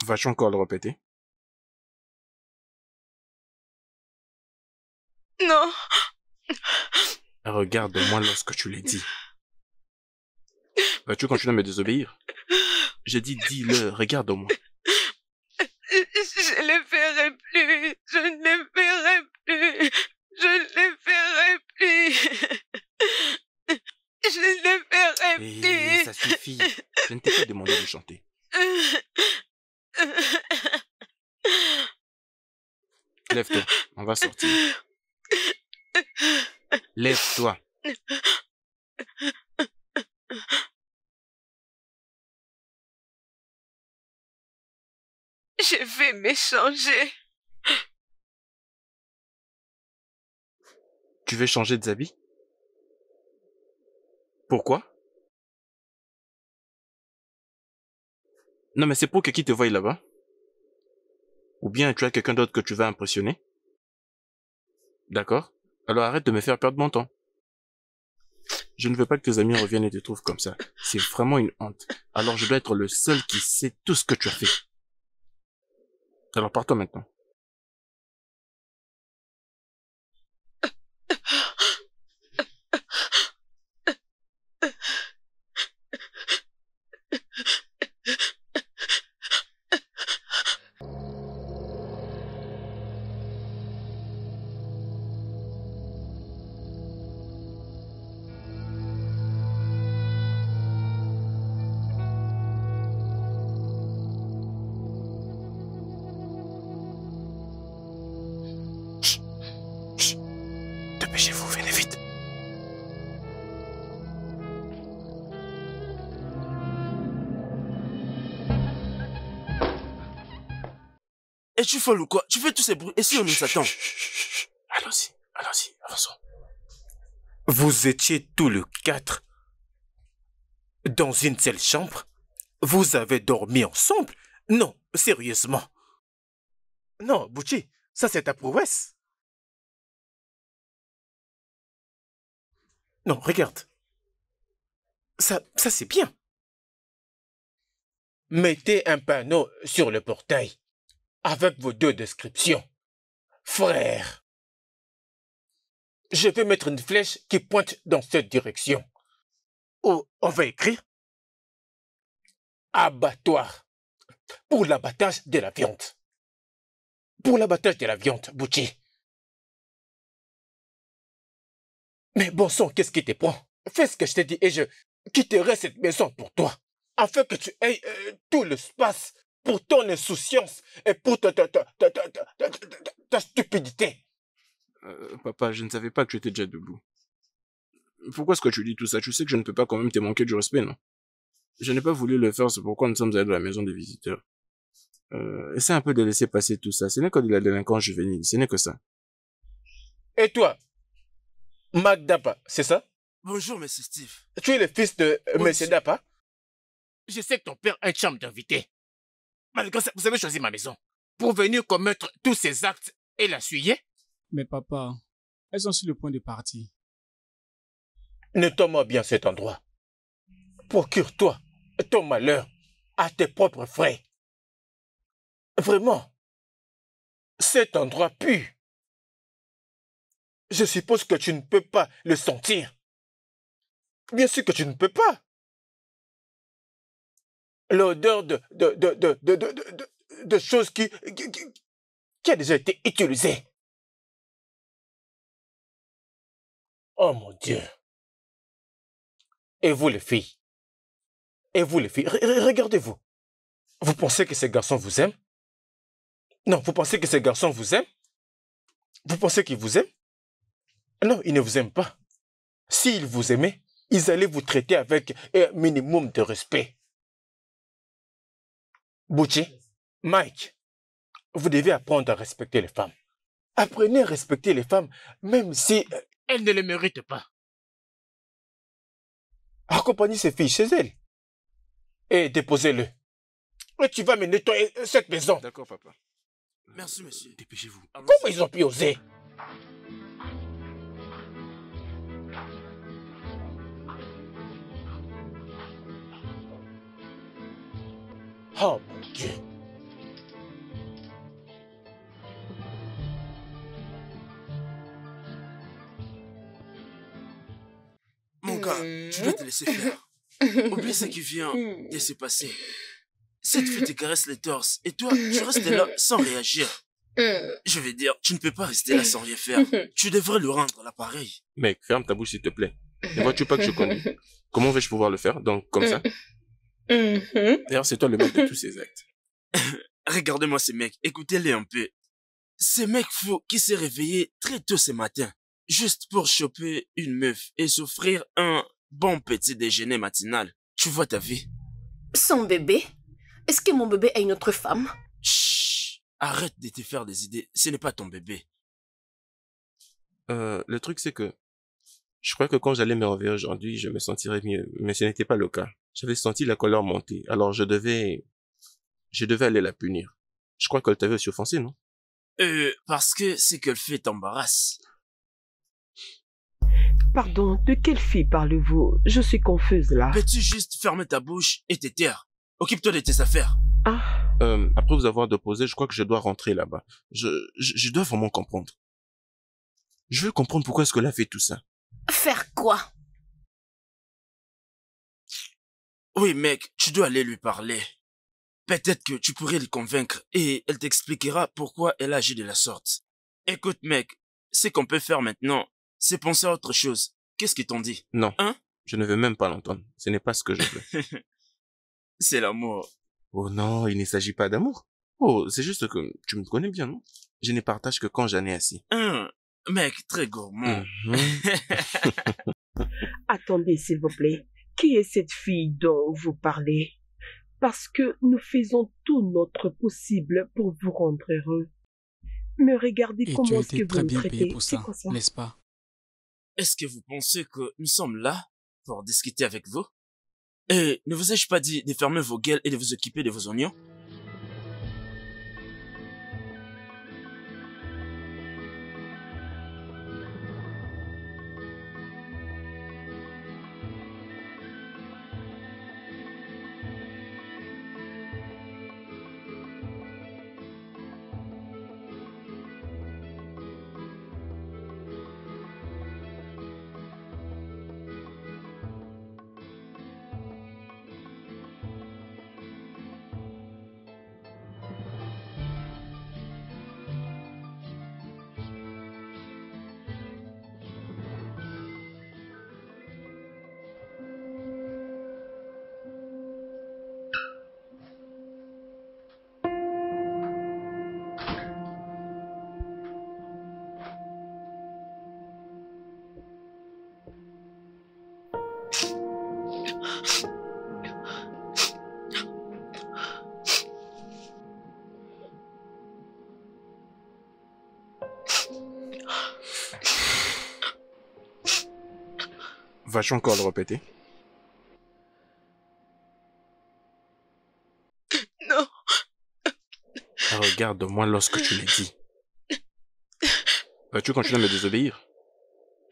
Vas-tu encore le répéter? Non. Regarde-moi lorsque tu l'as dit. Vas-tu continuer à me désobéir? J'ai dit dis-le, regarde-moi. Je ne les verrai plus. Je ne les verrai plus. Je ne les verrai plus. Je ne les verrai plus. Ça suffit. Je ne t'ai pas demandé de chanter. Lève-toi, on va sortir. Lève-toi. Je vais m'échanger. Tu veux changer de habits? Pourquoi? Non mais c'est pour que qui te voie là-bas? Ou bien tu as quelqu'un d'autre que tu vas impressionner? D'accord? Alors arrête de me faire perdre mon temps. Je ne veux pas que tes amis reviennent et te trouvent comme ça. C'est vraiment une honte. Alors je dois être le seul qui sait tout ce que tu as fait. Alors pars-toi maintenant. Dépêchez-vous, venez vite. Es-tu folle ou quoi? Tu fais tous ces bruits et si on nous attend? Allons-y, allons-y, avançons. Vous étiez tous les 4 dans une seule chambre? Vous avez dormi ensemble? Non, sérieusement. Non, Bouchi, ça c'est ta prouesse. Non, regarde. Ça c'est bien. Mettez un panneau sur le portail avec vos 2 descriptions. Frère, je vais mettre une flèche qui pointe dans cette direction. Ou on va écrire abattoir pour l'abattage de la viande. Pour l'abattage de la viande, Bouchi. Mais bon sang, qu'est-ce qui te prend? Fais ce que je t'ai dit et je quitterai cette maison pour toi. Afin que tu aies tout l'espace pour ton insouciance et pour ta stupidité. Papa, je ne savais pas que tu étais déjà debout. Pourquoi est-ce que tu dis tout ça? Tu sais que je ne peux pas quand même te manquer du respect, non? Je n'ai pas voulu le faire, c'est pourquoi nous sommes allés dans la maison des visiteurs. Essaie un peu de laisser passer tout ça. Ce n'est que de la délinquance juvénile, ce n'est que ça. Et toi, Magdapa, c'est ça? Bonjour, monsieur Steve. Tu es le fils de Oui, M. Dapa? Je sais que ton père a une chambre d'invité. Malgré ça, vous avez choisi ma maison pour venir commettre tous ces actes et la suyer? Mais papa, elles sont sur le point de partir. Nettoie-moi bien cet endroit. Procure-toi ton malheur à tes propres frais. Vraiment, cet endroit pue. Je suppose que tu ne peux pas le sentir. Bien sûr que tu ne peux pas. L'odeur de choses qui a déjà été utilisée. Oh mon Dieu. Et vous les filles? Et vous les filles? Regardez-vous. Vous pensez que ces garçons vous aiment? Non, vous pensez que ces garçons vous aiment? Vous pensez qu'ils vous aiment? Non, ils ne vous aiment pas. S'ils vous aimaient, ils allaient vous traiter avec un minimum de respect. Bouchi, Mike, vous devez apprendre à respecter les femmes. Apprenez à respecter les femmes, même si elles ne le méritent pas. Accompagnez ces filles chez elles et déposez-le. Et tu vas me nettoyer cette maison. D'accord, papa. Merci, monsieur. Dépêchez-vous. Comment ils ont pu oser? Oh mon Dieu. pas. Tu dois te laisser faire. Oublie ce qui vient de se passer. Cette fille te caresse les torses et toi, tu restes là sans réagir. Je veux dire, tu ne peux pas rester là sans rien faire. Tu devrais lui rendre l'appareil. Mec, ferme ta bouche s'il te plaît. Ne vois-tu pas que je conduis? Comment vais-je pouvoir le faire? Donc, comme ça? D'ailleurs, c'est toi le maître de tous ces actes. Regardez-moi ce mec, écoutez-les un peu. Ce mec fou qui s'est réveillé très tôt ce matin, juste pour choper une meuf et s'offrir un bon petit déjeuner matinal. Tu vois ta vie? Son bébé? Est-ce que mon bébé a une autre femme? Chut! Arrête de te faire des idées, ce n'est pas ton bébé. Le truc, c'est que je crois que quand j'allais me réveiller aujourd'hui, je me sentirais mieux. Mais ce n'était pas le cas. J'avais senti la colère monter. Alors je devais aller la punir. Je crois qu'elle t'avait aussi offensé, non? Parce que ce qu'elle fait t'embarrasse. Pardon, de quelle fille parlez-vous? Je suis confuse là. Peux-tu juste fermer ta bouche et te taire? Occupe-toi de tes affaires. Ah, Après vous avoir déposé, je crois que je dois rentrer là-bas. Je dois vraiment comprendre. Je veux comprendre pourquoi est-ce qu'elle a fait tout ça. Faire quoi? Oui, mec, tu dois aller lui parler. Peut-être que tu pourrais le convaincre et elle t'expliquera pourquoi elle agit de la sorte. Écoute, mec, ce qu'on peut faire maintenant, c'est penser à autre chose. Qu'est-ce qu'ils t'ont dit? Non, Hein? je ne veux même pas l'entendre. Ce n'est pas ce que je veux. C'est l'amour. Oh non, il ne s'agit pas d'amour. Oh, c'est juste que tu me connais bien, non? Je ne partage que quand j'en ai assez. Mec, très gourmand. attendez s'il vous plaît. Qui est cette fille dont vous parlez? Parce que nous faisons tout notre possible pour vous rendre heureux. Mais regardez Et tu comment as est-ce que été vous très nous bien payé traitez. pour C'est ça, quoi ça? n'est-ce pas? Est-ce que vous pensez que nous sommes là pour discuter avec vous? Et ne vous ai-je pas dit de fermer vos gueules et de vous occuper de vos oignons? Vas-tu encore le répéter? Non. Regarde-moi lorsque tu l'as dit. Vas-tu continuer à me désobéir?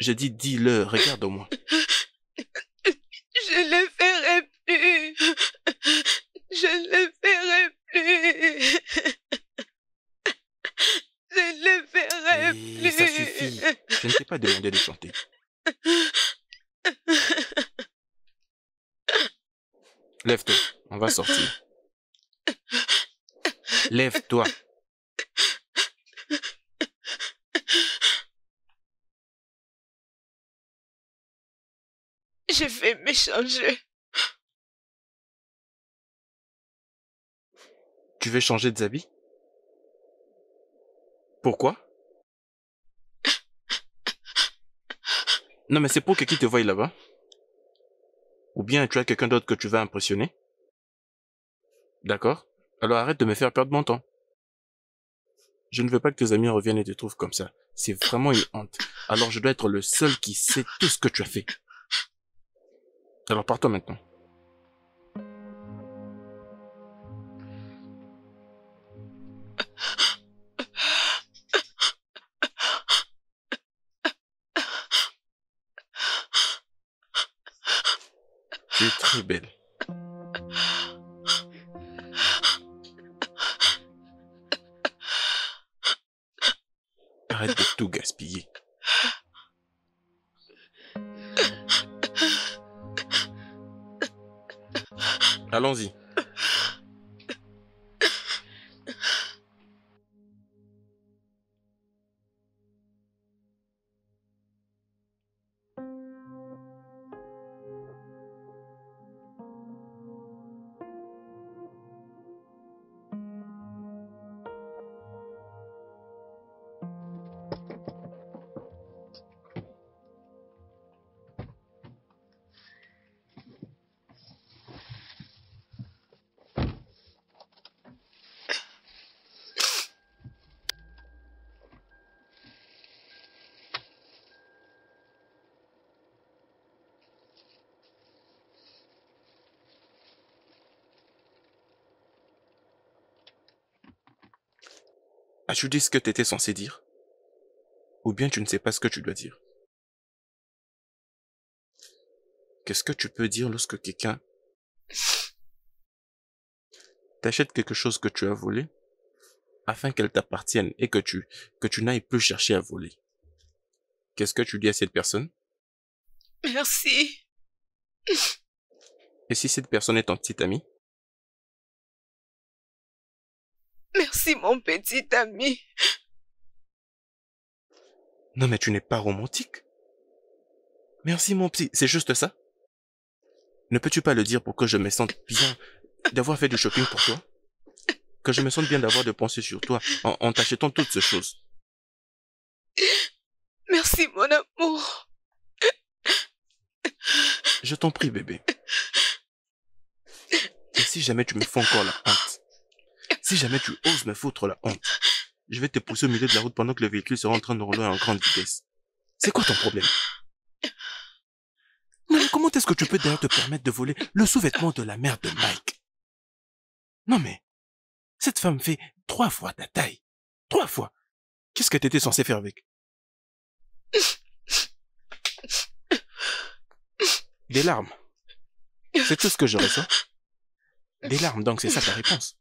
J'ai dit dis-le, regarde-moi. Je ne le ferai plus. Je ne le ferai plus. Je ne le ferai plus. Ça suffit. Je ne t'ai pas demandé de chanter. Lève-toi, on va sortir. Lève-toi. Je vais me changer. Tu veux changer de habits? Pourquoi? Non mais c'est pour que qui te voie là-bas? Ou bien tu as quelqu'un d'autre que tu vas impressionner? D'accord? Alors arrête de me faire perdre mon temps. Je ne veux pas que tes amis reviennent et te trouvent comme ça. C'est vraiment une honte. Alors je dois être le seul qui sait tout ce que tu as fait. Alors pars-toi maintenant. Tu es très belle. Arrête de tout gaspiller. Allons-y. As-tu dit ce que tu étais censé dire? Ou bien tu ne sais pas ce que tu dois dire? Qu'est-ce que tu peux dire lorsque quelqu'un t'achète quelque chose que tu as volé afin qu'elle t'appartienne et que tu n'ailles plus chercher à voler? Qu'est-ce que tu dis à cette personne? Merci. Et si cette personne est ton petit ami? Merci, mon petit ami. Non mais tu n'es pas romantique. Merci mon petit, c'est juste ça? Ne peux-tu pas le dire pour que je me sente bien d'avoir fait du shopping pour toi? Que je me sente bien d'avoir de penser sur toi en t'achetant toutes ces choses? Merci, mon amour. Je t'en prie bébé. Et si jamais tu me fais encore la honte, si jamais tu oses me foutre la honte, je vais te pousser au milieu de la route pendant que le véhicule sera en train de rouler en grande vitesse. C'est quoi ton problème? Non mais comment est-ce que tu peux d'ailleurs te permettre de voler le sous-vêtement de la mère de Mike? Non mais, cette femme fait 3 fois ta taille. 3 fois. Qu'est-ce que t'étais censé faire avec? Des larmes. C'est tout ce que je ressens. Des larmes, donc c'est ça ta réponse.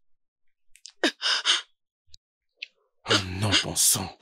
Oh non, bon sang.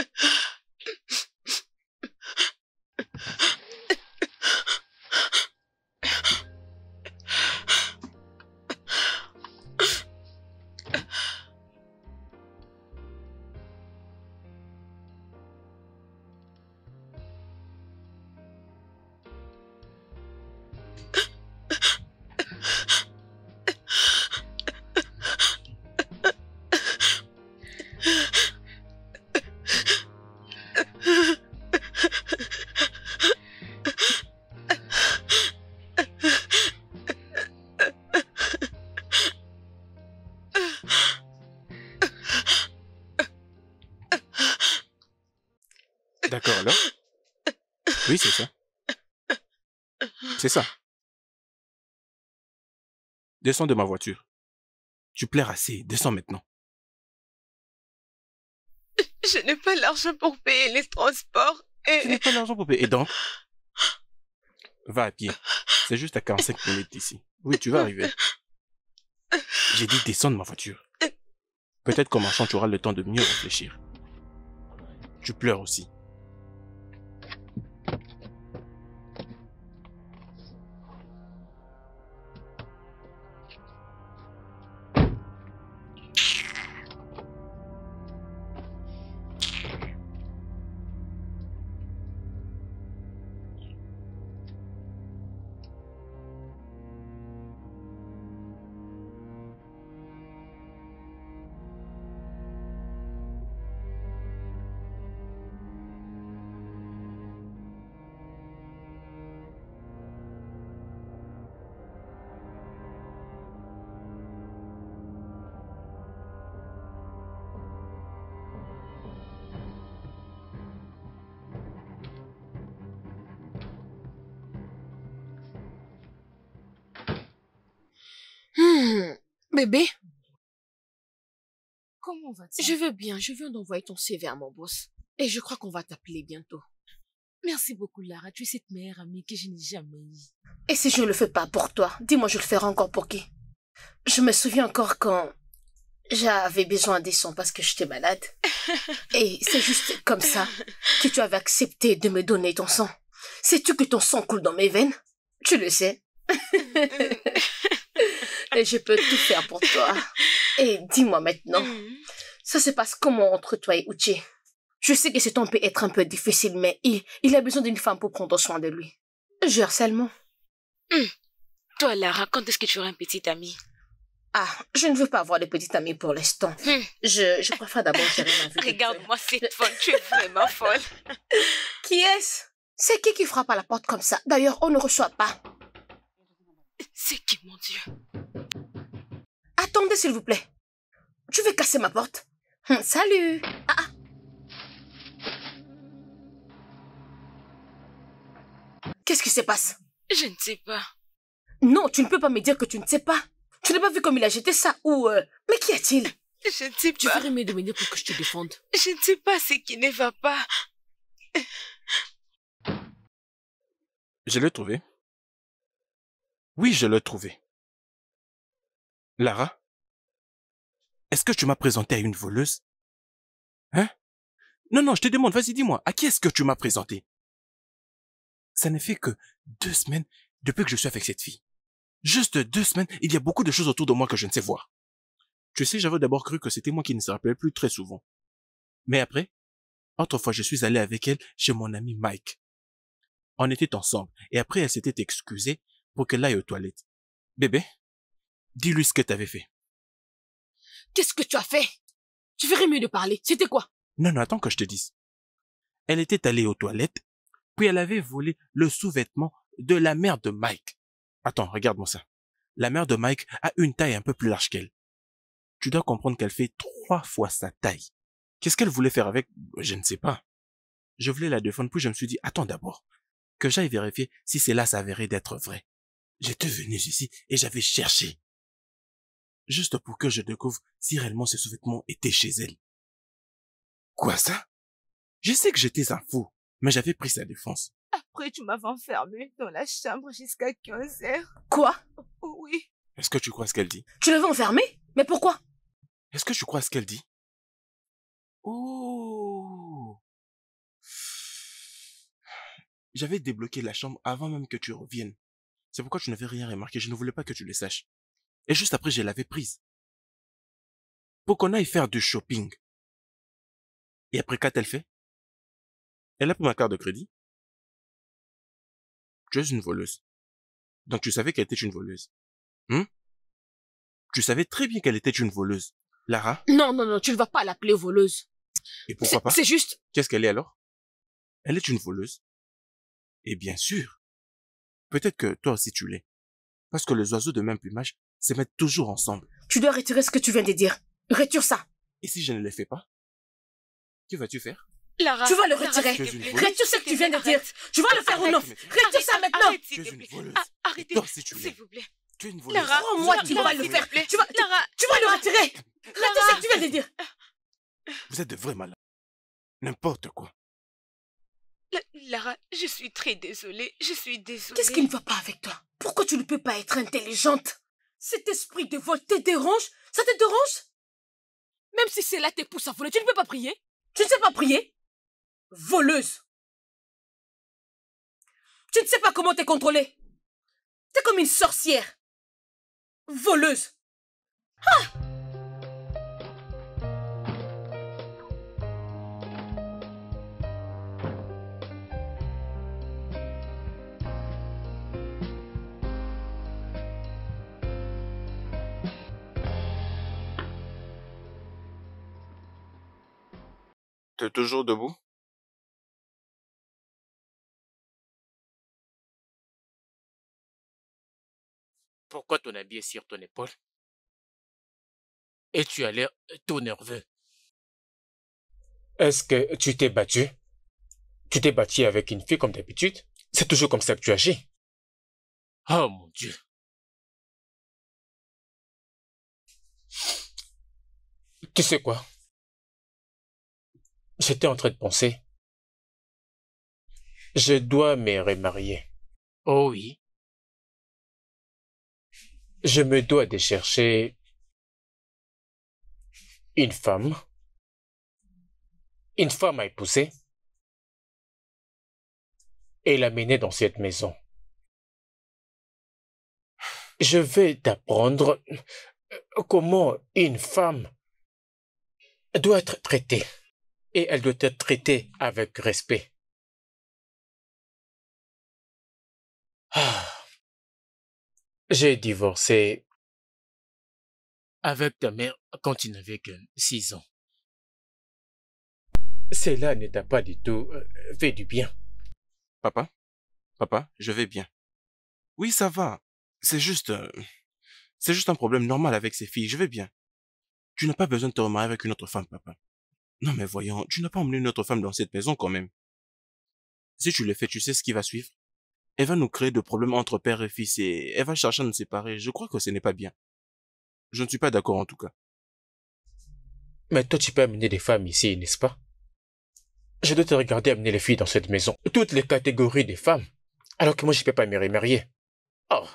D'accord alors? Oui, c'est ça. C'est ça. Descends de ma voiture. Tu pleures assez, descends maintenant. Je n'ai pas l'argent pour payer les transports Tu n'as et... pas l'argent pour payer. Et donc? Va à pied. C'est juste à 45 minutes d'ici. Oui, tu vas arriver. J'ai dit descends de ma voiture. Peut-être qu'en marchant, tu auras le temps de mieux réfléchir. Tu pleures aussi. Bébé, Comment vas-tu? je veux bien. Je viens d'envoyer ton CV à mon boss. Et je crois qu'on va t'appeler bientôt. Merci beaucoup, Lara. Tu es cette meilleure amie que je n'ai jamais eue. Et si je ne le fais pas pour toi, dis-moi, je le ferai encore pour qui? Je me souviens encore quand j'avais besoin des sons parce que j'étais malade. Et c'est juste comme ça que tu avais accepté de me donner ton sang. Sais-tu que ton sang coule dans mes veines? Tu le sais. Et je peux tout faire pour toi. Et dis-moi maintenant, ça se passe comment entre toi et Uchi? Je sais que ce temps peut être un peu difficile, mais il a besoin d'une femme pour prendre soin de lui. Je harcèlement. Toi, Lara, quand est-ce que tu auras un petit ami? Ah, je ne veux pas avoir de petite amie pour l'instant. Je préfère d'abord gérer ma vie. Regarde-moi cette folle, tu es vraiment folle. Qui est-ce? C'est qui frappe à la porte comme ça? D'ailleurs, on ne reçoit pas. C'est qui, mon Dieu? Attendez, s'il vous plaît. Tu veux casser ma porte? Salut. Qu'est-ce qui se passe? Je ne sais pas. Non, tu ne peux pas me dire que tu ne sais pas. Tu n'as pas vu comme il a jeté ça ou... Mais qu'y a-t-il? Je ne sais pas. Tu ferais mieux de venir pour que je te défende. Je ne sais pas ce qui ne va pas. Je l'ai trouvé. Oui, je l'ai trouvé. Lara, est-ce que tu m'as présenté à une voleuse? Hein? Non, je te demande, vas-y, dis-moi, à qui est-ce que tu m'as présenté? Ça ne fait que 2 semaines depuis que je suis avec cette fille. Juste 2 semaines, il y a beaucoup de choses autour de moi que je ne sais voir. Tu sais, j'avais d'abord cru que c'était moi qui ne se rappelait plus très souvent. Mais après, autrefois, je suis allé avec elle chez mon ami Mike. On était ensemble, et après, elle s'était excusée pour qu'elle aille aux toilettes. Bébé, dis-lui ce que t'avais fait. Qu'est-ce que tu as fait? Tu ferais mieux de parler. C'était quoi? Non, attends que je te dise. Elle était allée aux toilettes, puis elle avait volé le sous-vêtement de la mère de Mike. Attends, regarde-moi ça. La mère de Mike a une taille un peu plus large qu'elle. Tu dois comprendre qu'elle fait 3 fois sa taille. Qu'est-ce qu'elle voulait faire avec? Je ne sais pas. Je voulais la défendre, puis je me suis dit, attends d'abord, que j'aille vérifier si cela s'avérait d'être vrai. J'étais venu ici et j'avais cherché. Juste pour que je découvre si réellement ce sous-vêtement était chez elle. Quoi ça? Je sais que j'étais un fou, mais j'avais pris sa défense. Après, tu m'avais enfermé dans la chambre jusqu'à 15 heures. Quoi? Oui. Est-ce que tu crois ce qu'elle dit? Tu l'avais enfermé? Mais pourquoi? Est-ce que tu crois ce qu'elle dit? Oh! J'avais débloqué la chambre avant même que tu reviennes. C'est pourquoi tu n'avais rien remarqué. Je ne voulais pas que tu le saches. Et juste après, je l'avais prise. Pour qu'on aille faire du shopping. Et après, qu'a-t-elle fait? Elle a pris ma carte de crédit. Tu es une voleuse. Donc tu savais qu'elle était une voleuse. Tu savais très bien qu'elle était une voleuse. Lara? Non, tu ne vas pas l'appeler voleuse. Et pourquoi pas? C'est juste... Qu'est-ce qu'elle est alors? Elle est une voleuse. Et bien sûr. Peut-être que toi aussi tu l'es. Parce que les oiseaux de même plumage se mettent toujours ensemble. Tu dois retirer ce que tu viens de dire. Retire ça. Et si je ne le fais pas? Que vas-tu faire? Lara, Tu vas le retirer. Retire ce que tu viens de dire. Tu vas le faire ou non? Retire ça maintenant. Arrête, Tu s'il es te une plaît. voleuse. Arrêtez, Toi aussi tu s'il l'es. vous plaît. Tu es une voleuse. Lara, Crois-moi, tu vas le faire. Tu vas le retirer. Retire ce que tu viens de dire. Vous êtes de vrais malades. N'importe quoi. Lara, je suis très désolée. Je suis désolée. Qu'est-ce qui ne va pas avec toi? Pourquoi tu ne peux pas être intelligente? Cet esprit de vol te dérange? Ça te dérange? Même si cela te pousse à voler, tu ne peux pas prier? Tu ne sais pas prier? Voleuse. Tu ne sais pas comment te contrôler. T'es comme une sorcière. Voleuse. T'es toujours debout? Pourquoi ton habit est sur ton épaule? Et tu as l'air tout nerveux. Est-ce que tu t'es battu? Tu t'es battu avec une fille comme d'habitude? C'est toujours comme ça que tu agis. Oh mon Dieu. Tu sais quoi? J'étais en train de penser. Je dois me remarier. Oh oui. Je me dois de chercher une femme à épouser et l'amener dans cette maison. Je vais t'apprendre comment une femme doit être traitée. Et elle doit être traitée avec respect. J'ai divorcé avec ta mère quand tu n'avais que 6 ans. Cela ne t'a pas du tout fait du bien. Papa, je vais bien. Oui, ça va. C'est juste un problème normal avec ces filles. Je vais bien. Tu n'as pas besoin de te remarier avec une autre femme, papa. Non, mais voyons, tu n'as pas emmené une autre femme dans cette maison quand même. Si tu le fais, tu sais ce qui va suivre. Elle va nous créer de problèmes entre père et fils et elle va chercher à nous séparer. Je crois que ce n'est pas bien. Je ne suis pas d'accord en tout cas. Mais toi, tu peux amener des femmes ici, n'est-ce pas? Je dois te regarder amener les filles dans cette maison. Toutes les catégories des femmes. Alors que moi, je ne peux pas me remarier. Oh.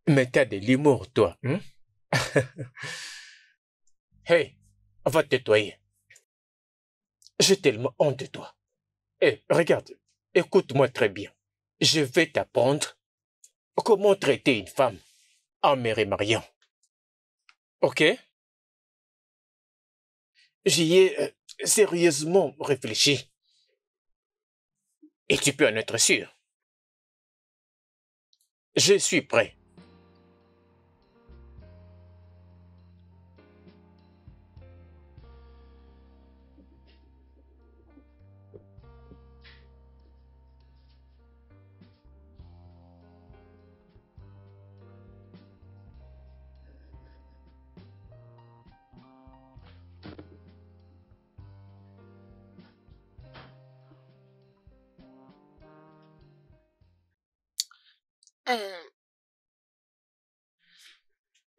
Mais t'as de l'humour, toi. Hein? Hey, va te nettoyer. J'ai tellement honte de toi. Hey, regarde, écoute-moi très bien. Je vais t'apprendre comment traiter une femme en me remariant. Ok? J'y ai sérieusement réfléchi. Et tu peux en être sûr. Je suis prêt.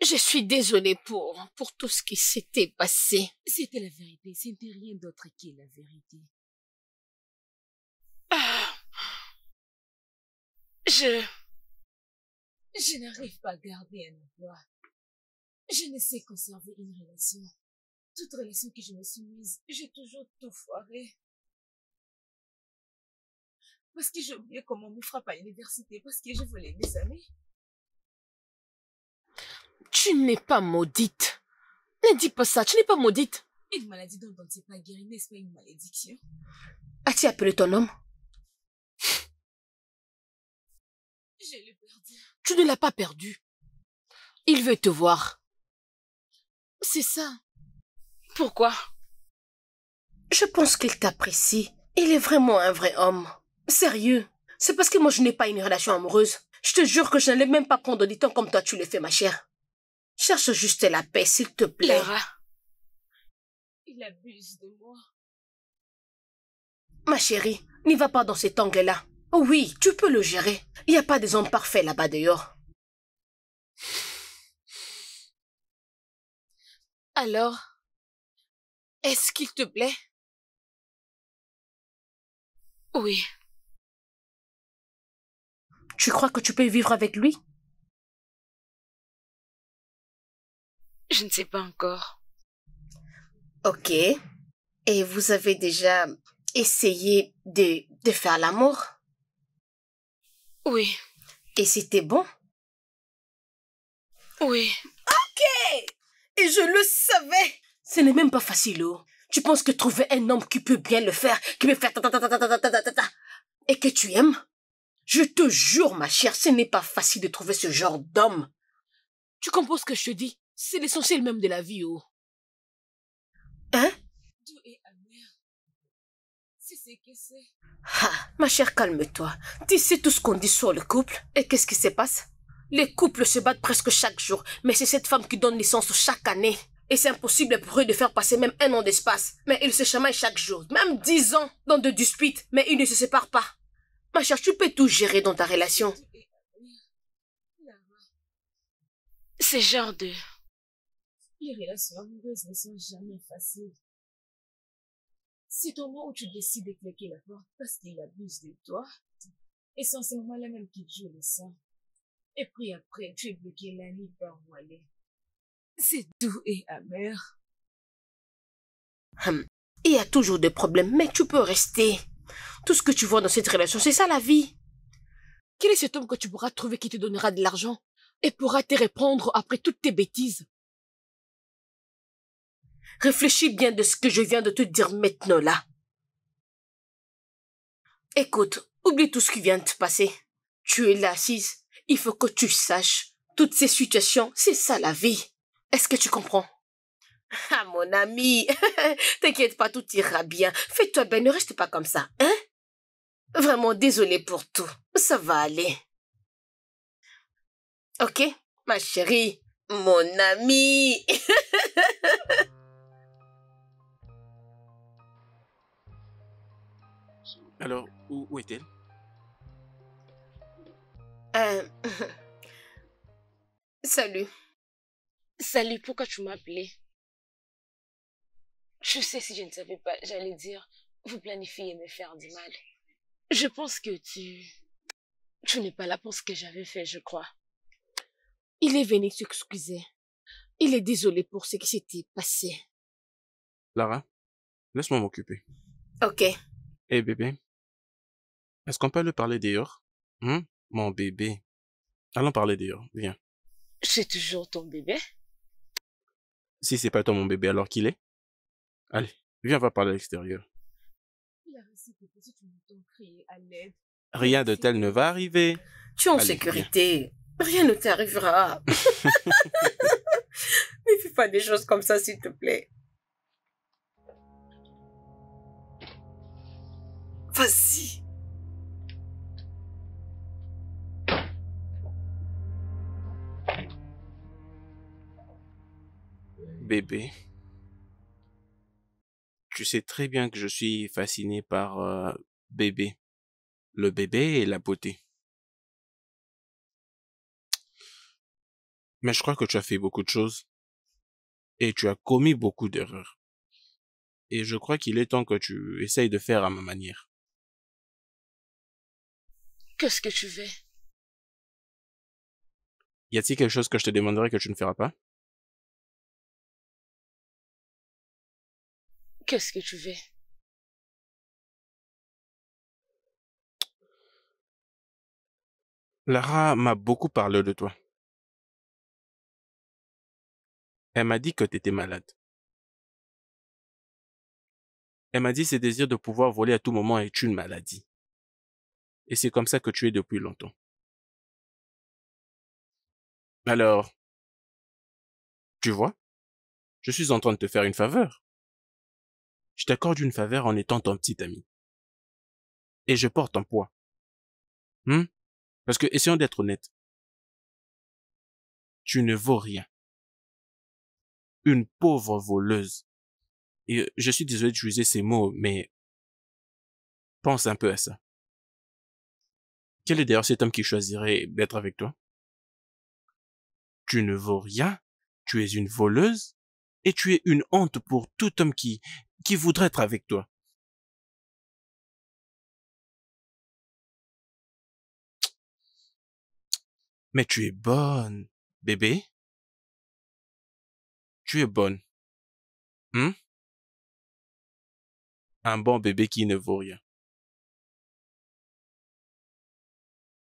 Je suis désolée pour tout ce qui s'était passé. C'était la vérité, c'était rien d'autre que la vérité. Je n'arrive pas à garder un emploi. Je ne sais conserver une relation. Toute relation que je me suis mise, j'ai toujours tout foiré. Parce que j'ai oublié comment on me frappe à l'université, parce que je voulais mes amis. Tu n'es pas maudite. Ne dis pas ça, tu n'es pas maudite. Une maladie dont on ne sait pas guérir, n'est-ce pas une malédiction? As-tu appelé ton homme? Je l'ai perdu. Tu ne l'as pas perdu. Il veut te voir. C'est ça. Pourquoi? Je pense qu'il t'apprécie. Il est vraiment un vrai homme. Sérieux. C'est parce que moi je n'ai pas une relation amoureuse. Je te jure que je n'allais même pas prendre du temps comme toi tu le fais, ma chère. Cherche juste la paix, s'il te plaît. Lara. Il abuse de moi. Ma chérie, n'y va pas dans cet angle-là. Oui, tu peux le gérer. Il n'y a pas des hommes parfaits là-bas dehors. Alors, est-ce qu'il te plaît? Oui. Tu crois que tu peux vivre avec lui? Je ne sais pas encore. Ok. Et vous avez déjà essayé de faire l'amour? Oui. Et c'était bon? Oui. Ok! Et je le savais! Ce n'est même pas facile, oh. Tu penses que trouver un homme qui peut bien le faire, qui peut faire et que tu aimes? Je te jure, ma chère, ce n'est pas facile de trouver ce genre d'homme. Tu comprends ce que je te dis? C'est l'essentiel même de la vie, oh. Hein? Doux et amer. C'est ce que c'est. Ah, ma chère, calme-toi. Tu sais tout ce qu'on dit sur le couple. Et qu'est-ce qui se passe? Les couples se battent presque chaque jour, mais c'est cette femme qui donne naissance chaque année. Et c'est impossible pour eux de faire passer même 1 an d'espace. Mais ils se chamaillent chaque jour, même 10 ans, dans de disputes, mais ils ne se séparent pas. Ma chère, tu peux tout gérer dans ta relation. C'est genre de... Les relations amoureuses ne sont jamais faciles. C'est au moment où tu décides de claquer la porte parce qu'il abuse de toi. Et c'est en ce moment-là même qu'il joue le sang. Et puis après, tu es bloqué la nuit par voilée. C'est doux et amer. Il y a toujours des problèmes, mais tu peux rester. Tout ce que tu vois dans cette relation, c'est ça la vie. Quel est cet homme que tu pourras trouver qui te donnera de l'argent et pourra te répondre après toutes tes bêtises? Réfléchis bien de ce que je viens de te dire maintenant là. Écoute, oublie tout ce qui vient de te passer. Tu es là assise. Il faut que tu saches. Toutes ces situations, c'est ça la vie. Est-ce que tu comprends? Ah mon ami, t'inquiète pas, tout ira bien. Fais-toi bien, ne reste pas comme ça, hein? Vraiment désolée pour tout. Ça va aller. Ok, ma chérie, mon ami. Alors, où est-elle? Salut. Salut, pourquoi tu m'as appelé? Je sais, si je ne savais pas, j'allais dire, vous planifiez me faire du mal. Je pense que tu n'es pas là pour ce que j'avais fait, je crois. Il est venu s'excuser. Il est désolé pour ce qui s'était passé. Lara, laisse-moi m'occuper. Ok. Eh bébé, est-ce qu'on peut le parler dehors? Mon bébé. Allons parler dehors, viens. C'est toujours ton bébé? Si c'est pas toi mon bébé, alors qu'il est? Allez, viens, on va parler à l'extérieur. Il a réussi que si tu m'entends crier à l'aide. Rien de tel ne va arriver. Tu es en Allez, sécurité. Rien ne t'arrivera. Ne fais pas des choses comme ça, s'il te plaît. Vas-y. Bébé, tu sais très bien que je suis fasciné par bébé. Le bébé et la beauté. Mais je crois que tu as fait beaucoup de choses. Et tu as commis beaucoup d'erreurs. Et je crois qu'il est temps que tu essayes de faire à ma manière. Qu'est-ce que tu veux? Y a-t-il quelque chose que je te demanderai que tu ne feras pas? Qu'est-ce que tu veux? Lara m'a beaucoup parlé de toi. Elle m'a dit que tu étais malade. Elle m'a dit ce désir de pouvoir voler à tout moment est une maladie. Et c'est comme ça que tu es depuis longtemps. Alors, tu vois, je suis en train de te faire une faveur. Je t'accorde une faveur en étant ton petit ami. Et je porte un poids. Parce que, essayons d'être honnêtes. Tu ne vaux rien. Une pauvre voleuse. Et je suis désolé d'utiliser ces mots, mais pense un peu à ça. Quel est d'ailleurs cet homme qui choisirait d'être avec toi? Tu ne vaux rien, tu es une voleuse, et tu es une honte pour tout homme qui voudrait être avec toi. Mais tu es bonne, bébé. Tu es bonne. Un bon bébé qui ne vaut rien.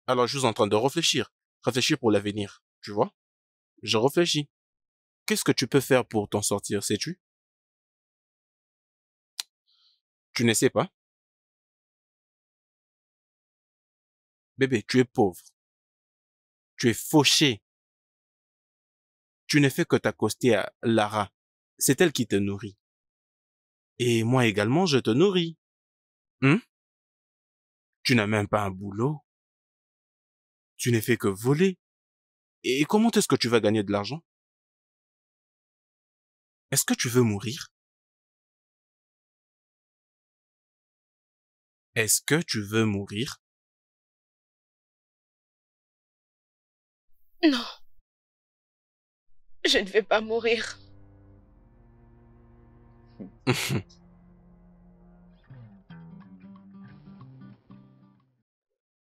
Alors je suis en train de réfléchir. Réfléchir pour l'avenir, tu vois? Je réfléchis. Qu'est-ce que tu peux faire pour t'en sortir, sais-tu? Tu ne sais pas? Bébé, tu es pauvre. Tu es fauché. Tu ne fais que t'accoster à Lara. C'est elle qui te nourrit. Et moi également, je te nourris. Tu n'as même pas un boulot. Tu ne fais que voler. Et comment est-ce que tu vas gagner de l'argent? Est-ce que tu veux mourir? Est-ce que tu veux mourir? Non. Je ne vais pas mourir.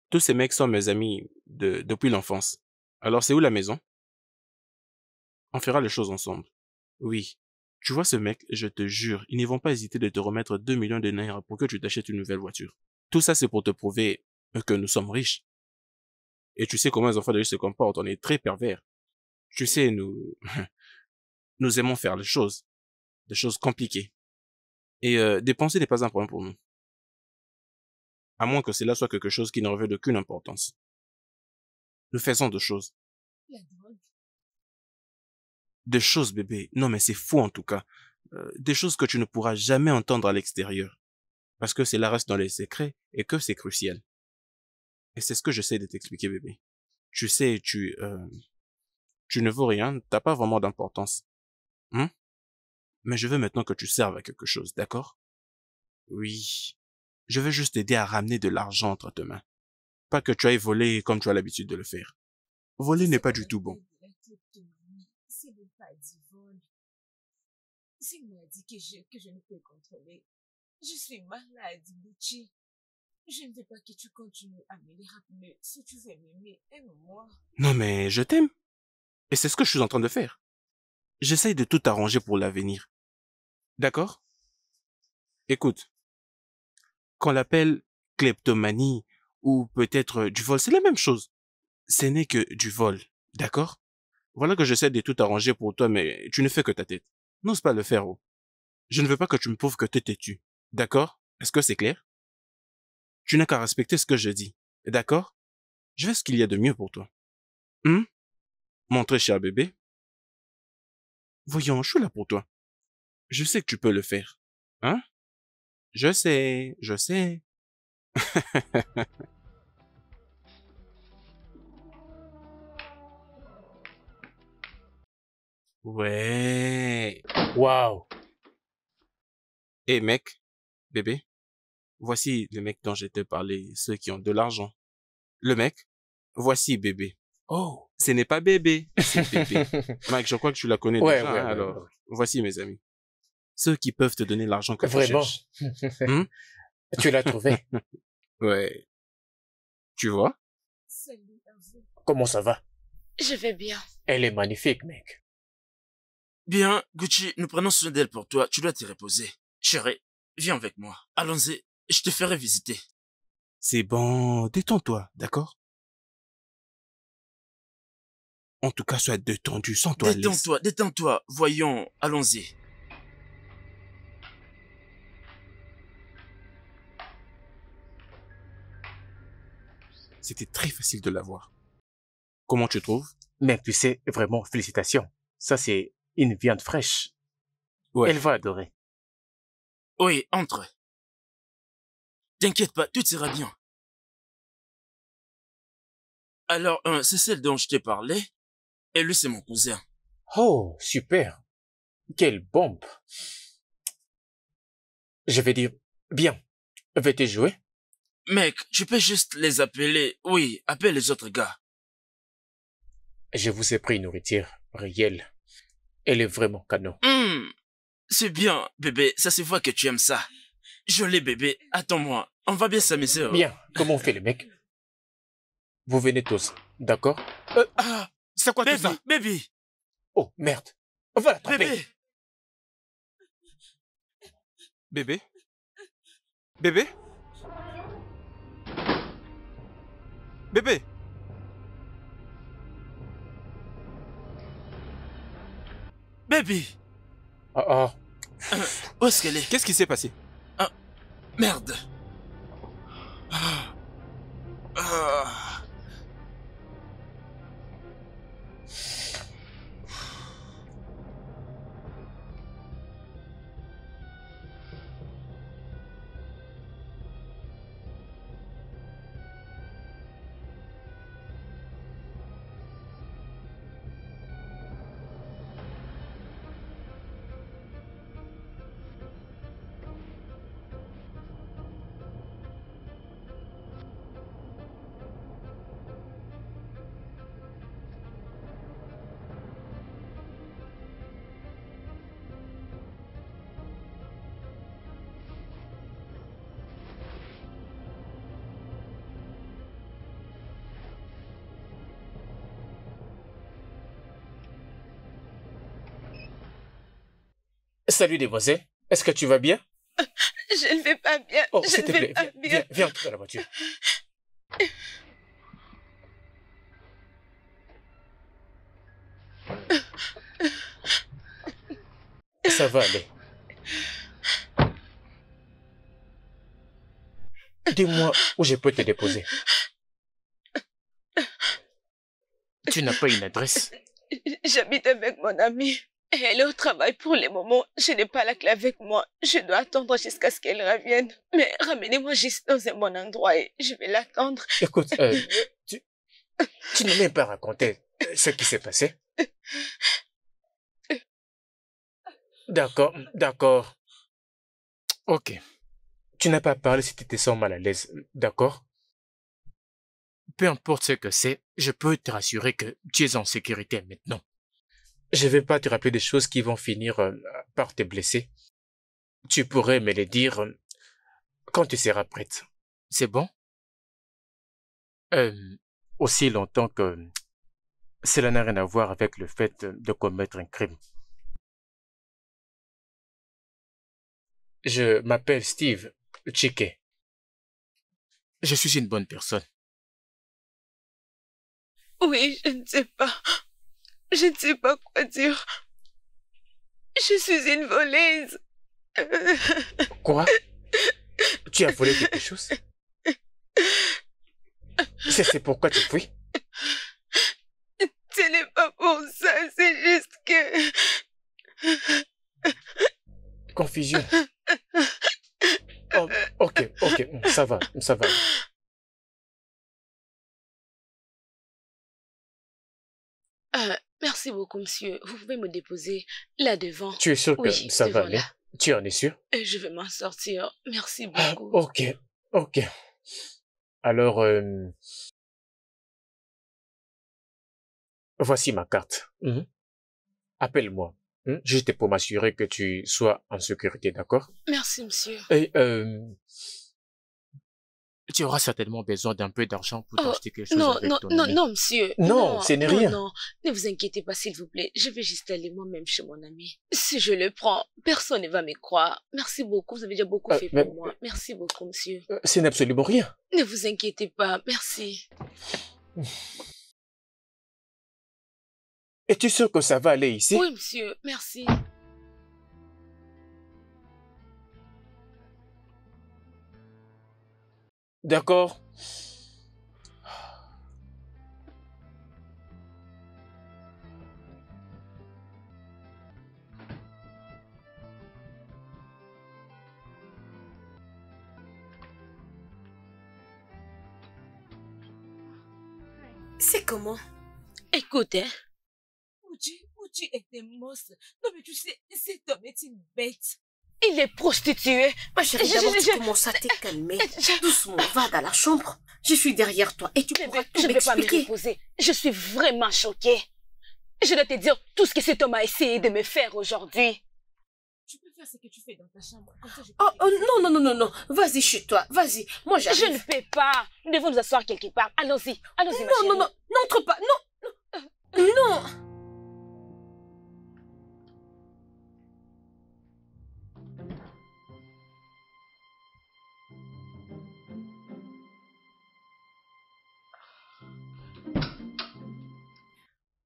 Tous ces mecs sont mes amis depuis l'enfance. Alors c'est où la maison? On fera les choses ensemble. Oui. Tu vois ce mec, je te jure, ils ne vont pas hésiter de te remettre 2 millions de naira pour que tu t'achètes une nouvelle voiture. Tout ça c'est pour te prouver que nous sommes riches. Et tu sais comment les enfants de riches se comportent, on est très pervers. Tu sais, nous, nous aimons faire des choses compliquées. Et dépenser n'est pas un problème pour nous. À moins que cela soit quelque chose qui ne revêt d'aucune importance. Nous faisons des choses. La drogue. Des choses, bébé. Non, mais c'est fou en tout cas. Des choses que tu ne pourras jamais entendre à l'extérieur. Parce que cela reste dans les secrets et que c'est crucial. Et c'est ce que j'essaie de t'expliquer, bébé. Tu sais, tu ne vaux rien, t'as pas vraiment d'importance. Mais je veux maintenant que tu serves à quelque chose, d'accord? Oui. Je veux juste t'aider à ramener de l'argent entre tes mains. Pas que tu ailles voler comme tu as l'habitude de le faire. Voler n'est pas du tout bon. C'est même pas du vol. C'est une maladie que je ne peux contrôler. Je suis malade, Gucci. Je ne veux pas que tu continues à me les rappeler. Si tu veux m'aimer, aime-moi. Non mais je t'aime. Et c'est ce que je suis en train de faire. J'essaye de tout arranger pour l'avenir. D'accord? Écoute. Qu'on l'appelle kleptomanie ou peut-être du vol, c'est la même chose. Ce n'est que du vol. D'accord? Voilà que j'essaie de tout arranger pour toi, mais tu ne fais que ta tête. N'ose pas le faire, oh. Je ne veux pas que tu me prouves que t'es têtu. D'accord? Est-ce que c'est clair? Tu n'as qu'à respecter ce que je dis. D'accord? Je fais ce qu'il y a de mieux pour toi. Mon très cher bébé. Voyons, je suis là pour toi. Je sais que tu peux le faire. Hein? Je sais. Ouais. Waouh. Eh mec, bébé, voici le mec dont je t'ai parlé, ceux qui ont de l'argent. Le mec, voici bébé. Oh. Ce n'est pas bébé, c'est bébé. Mike, je crois que tu la connais déjà, Ouais, alors voici mes amis. Ceux qui peuvent te donner l'argent que tu Vraiment. cherches. Tu l'as trouvé. Ouais. Tu vois? Salut à vous. Comment ça va? Je vais bien. Elle est magnifique, mec. Bien, Gucci, nous prenons soin d'elle pour toi. Tu dois te reposer. Chérie, viens avec moi. Allons-y, je te ferai visiter. C'est bon, détends-toi, d'accord? En tout cas, sois détendu, sens-toi à l'aise. Détends-toi. Voyons, allons-y. C'était très facile de l'avoir. Comment tu trouves? Mec, tu sais, vraiment, félicitations. Ça, c'est une viande fraîche. Ouais. Elle va adorer. Oui, entre. T'inquiète pas, tout ira bien. Alors, c'est celle dont je t'ai parlé. Et lui, c'est mon cousin. Oh, super. Quelle bombe. Je vais dire, bien. Veux-tu jouer? Mec, tu peux juste les appeler. Oui, appelle les autres gars. Je vous ai pris une nourriture réelle. Elle est vraiment canon. C'est bien, bébé. Ça se voit que tu aimes ça. Joli bébé, attends-moi. On va bien s'amuser. Bien. Comment on fait, les mecs? Vous venez tous, d'accord? C'est quoi tout ça? Baby. Oh, merde. On va l'attraper. Bébé? Bébé? Bébé? Baby. Où est-ce qu'elle est? Qu'est-ce qui s'est passé? Merde. Salut, demoiselle. Est-ce que tu vas bien? Je ne vais pas bien. Oh, Je s'il ne te vais plaît, pas bien. viens entre dans la voiture. Ça va aller. Dis-moi où je peux te déposer. Tu n'as pas une adresse? J'habite avec mon amie. Et elle est au travail pour le moment. Je n'ai pas la clé avec moi. Je dois attendre jusqu'à ce qu'elle revienne. Mais ramenez-moi juste dans un bon endroit et je vais l'attendre. Écoute, tu n'as même pas raconté ce qui s'est passé. D'accord, d'accord. Ok. Tu n'as pas parlé si tu te sens mal à l'aise, d'accord? Peu importe ce que c'est, je peux te rassurer que tu es en sécurité maintenant. Je vais pas te rappeler des choses qui vont finir par te blesser. Tu pourrais me les dire quand tu seras prête. C'est bon? Aussi longtemps que cela n'a rien à voir avec le fait de commettre un crime. Je m'appelle Steve Chike. Je suis une bonne personne. Oui, je ne sais pas. Je ne sais pas quoi dire. Je suis une voleuse. Quoi? Tu as volé quelque chose? C'est pourquoi tu fuis? Ce n'est pas pour ça, c'est juste que... Confusion. Oh, ok, ça va. Merci beaucoup, monsieur. Vous pouvez me déposer là devant. Tu es sûr que Oui, ça va devant aller? là. Tu en es sûr? Et je vais m'en sortir. Merci beaucoup. Ok. Alors, voici ma carte. Appelle-moi. Juste pour m'assurer que tu sois en sécurité, d'accord? Merci, monsieur. Et tu auras certainement besoin d'un peu d'argent pour t'acheter quelque chose avec ton ami. Non, monsieur. Non, ce n'est rien. Non, ne vous inquiétez pas, s'il vous plaît. Je vais juste aller moi-même chez mon ami. Si je le prends, personne ne va me croire. Merci beaucoup, vous avez déjà beaucoup fait pour moi. Merci beaucoup, monsieur. Ce n'est absolument rien. Ne vous inquiétez pas, merci. Es-tu sûr que ça va aller ici? Oui, monsieur, merci. D'accord. C'est comment? Écoute, hein. Uchi est un monstre. Non, mais tu sais, cet homme est une bête. Il est prostitué. Ma chérie, d'abord tu commences à te calmer. Doucement, va dans la chambre. Je suis derrière toi et tu pourras tout Je ne vais pas me m'expliquer. reposer. Je suis vraiment choquée. Je dois te dire tout ce que cet homme a essayé de me faire aujourd'hui. Tu peux faire ce que tu fais dans ta chambre. Comme ça, je peux Oh, non. Vas-y chez toi. Vas-y. Moi, Je j'arrive. ne peux pas. Nous devons nous asseoir quelque part. Allons-y, ma chérie. Non. N'entre pas. Non.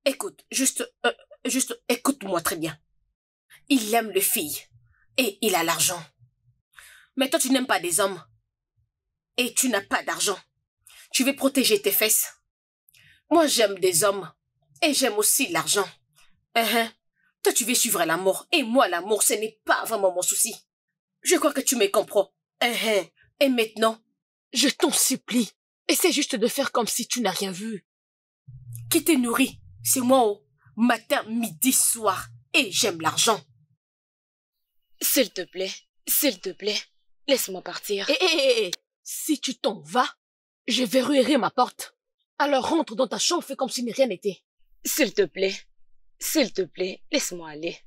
Écoute, juste écoute-moi très bien. Il aime les filles et il a l'argent. Mais toi, tu n'aimes pas des hommes et tu n'as pas d'argent. Tu veux protéger tes fesses. Moi, j'aime des hommes et j'aime aussi l'argent. Toi, tu veux suivre l'amour et moi, l'amour, ce n'est pas vraiment mon souci. Je crois que tu me comprends. Et maintenant, Je t'en supplie. Essaie juste de faire comme si tu n'as rien vu. qui te nourrit? C'est moi, matin, midi, soir. Et j'aime l'argent. S'il te plaît, laisse-moi partir. Eh, si tu t'en vas, je verrouillerai ma porte. Alors rentre dans ta chambre, fais comme si rien n'était. S'il te plaît, laisse-moi aller.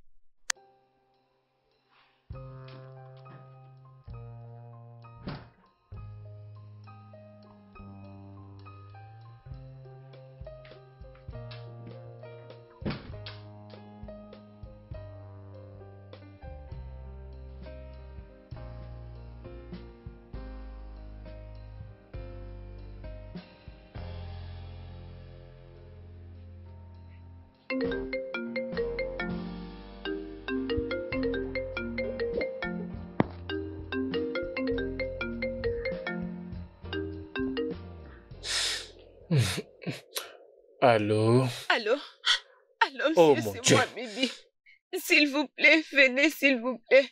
Allô? Allô? Allô, Oh monsieur, mon c'est Dieu. moi, Bibi. S'il vous plaît, venez, s'il vous plaît.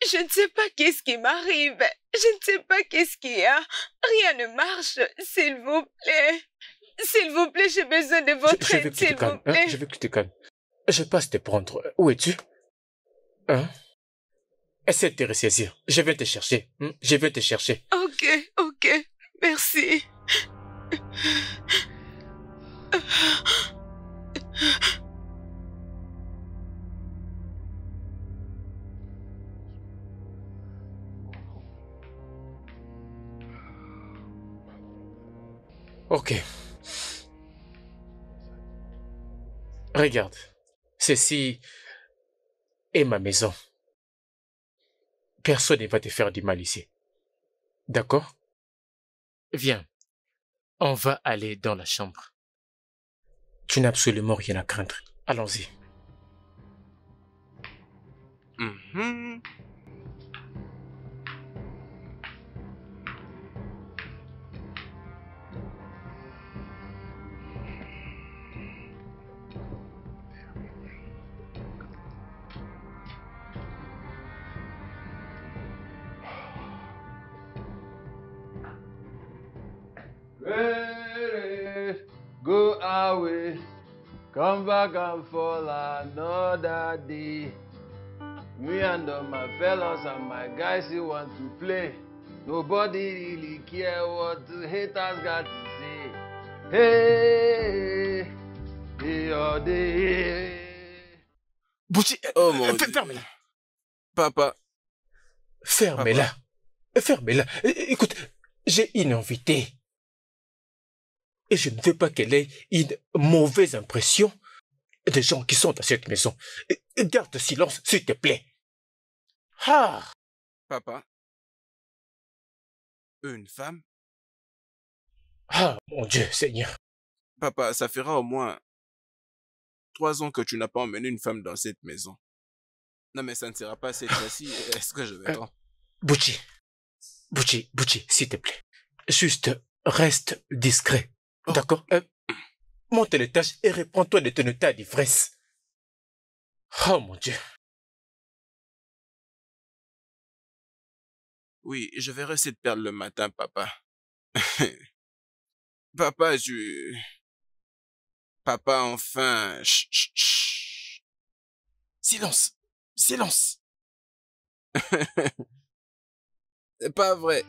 Je ne sais pas qu'est-ce qui m'arrive. Je ne sais pas qu'est-ce qu'il y a. Rien ne marche. S'il vous plaît. S'il vous plaît, j'ai besoin de votre Je veux aide, que tu te s'il vous calmes. Hein? plaît. Je veux que tu te calmes. Je passe te prendre. Où es-tu? Hein? Essaie de te ressaisir. Je viens te chercher. Je viens te chercher. Ok, ok. Merci. Ok. Regarde. Ceci est ma maison. Personne ne va te faire du mal ici. D'accord? Viens. On va aller dans la chambre. Tu n'as absolument rien à craindre. Allons-y. Mhm. Ready, go away, come back and fall another day. Me and all my fellows and my guys who want to play. Nobody really care what the haters got to say. Hey, hey, oh, day. Bouchi, Oh mon Dieu. ferme-la. Papa. Fermez-la. Fermez-la. Écoute, j'ai une invitée. Et je ne veux pas qu'elle ait une mauvaise impression des gens qui sont dans cette maison. Garde silence, s'il te plaît. Ah! Papa. Une femme? Ah, mon Dieu, Seigneur. Papa, ça fera au moins 3 ans que tu n'as pas emmené une femme dans cette maison. Non, mais ça ne sera pas cette fois-ci. Est-ce que je vais pas? Bouchi, s'il te plaît. Juste, reste discret. Oh. D'accord? Monte les tâches et reprends-toi de ton état d'ivresse. Oh, mon Dieu. Oui, je verrai cette perle le matin, papa. Papa, Papa, enfin... Chut, chut, chut. Silence. Silence. C'est pas vrai.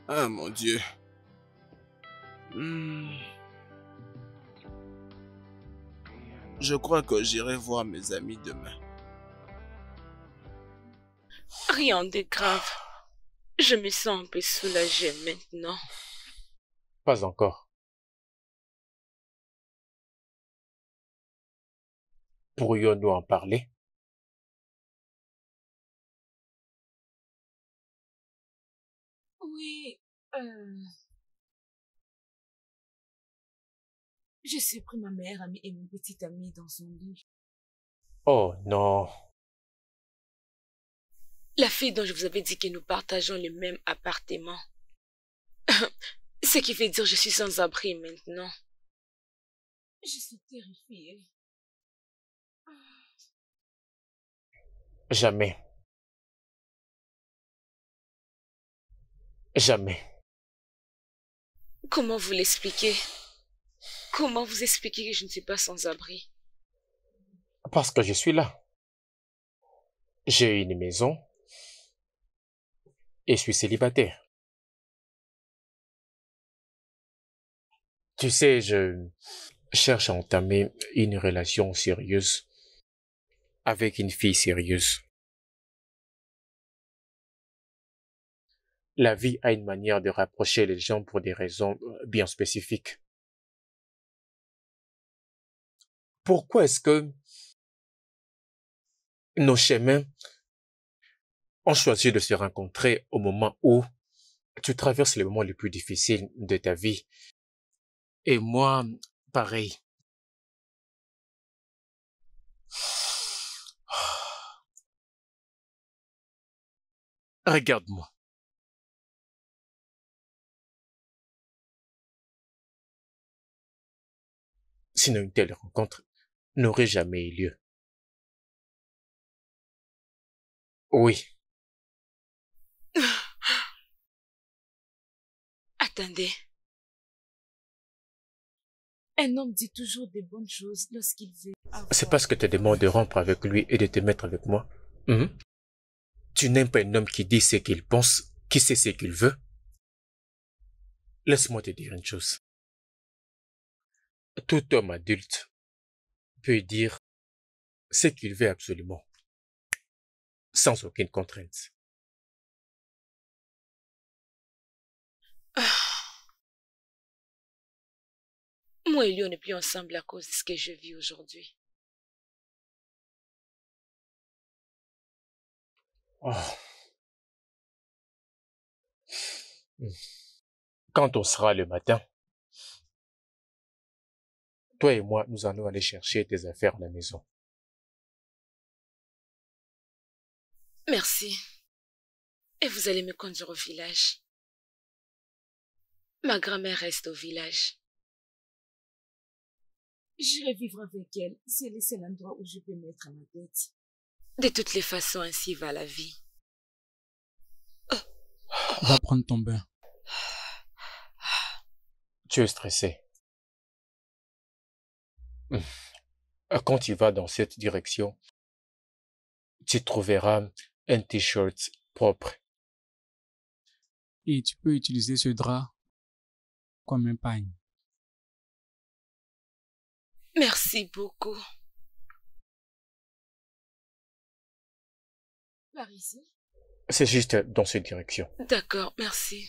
Ah, mon Dieu. Je crois que j'irai voir mes amis demain. Rien de grave. Je me sens un peu soulagée maintenant. Pas encore. Pourrions-nous en parler? Oui, j'ai surpris ma meilleure amie et mon petit ami dans son lit. Oh non. La fille dont je vous avais dit que nous partageons le même appartement. Ce qui veut dire que je suis sans abri maintenant. Je suis terrifiée. Jamais. Jamais. Comment vous l'expliquez? Comment vous expliquez que je ne suis pas sans abri? Parce que je suis là. J'ai une maison et je suis célibataire. Tu sais, je cherche à entamer une relation sérieuse avec une fille sérieuse. La vie a une manière de rapprocher les gens pour des raisons bien spécifiques. Pourquoi est-ce que nos chemins ont choisi de se rencontrer au moment où tu traverses les moments les plus difficiles de ta vie? Et moi, pareil. Regarde-moi. Sinon une telle rencontre n'aurait jamais eu lieu. Oui. Attendez. Un homme dit toujours des bonnes choses lorsqu'il veut avoir... C'est parce que tu demandes de rompre avec lui et de te mettre avec moi. Tu n'aimes pas un homme qui dit ce qu'il pense, qui sait ce qu'il veut. Laisse-moi te dire une chose. Tout homme adulte peut dire ce qu'il veut absolument, sans aucune contrainte. Moi et lui, on n'est plus ensemble à cause de ce que je vis aujourd'hui. Quand on sera le matin, toi et moi, nous allons aller chercher tes affaires à la maison. Merci. Et vous allez me conduire au village. Ma grand-mère reste au village. J'irai vivre avec elle. C'est le seul endroit où je peux mettre ma tête. De toutes les façons, ainsi va la vie. Va prendre ton bain. Tu es stressé. Quand tu vas dans cette direction, tu trouveras un t-shirt propre. Et tu peux utiliser ce drap comme un pagne. Merci beaucoup. Par ici? C'est juste dans cette direction. D'accord, merci.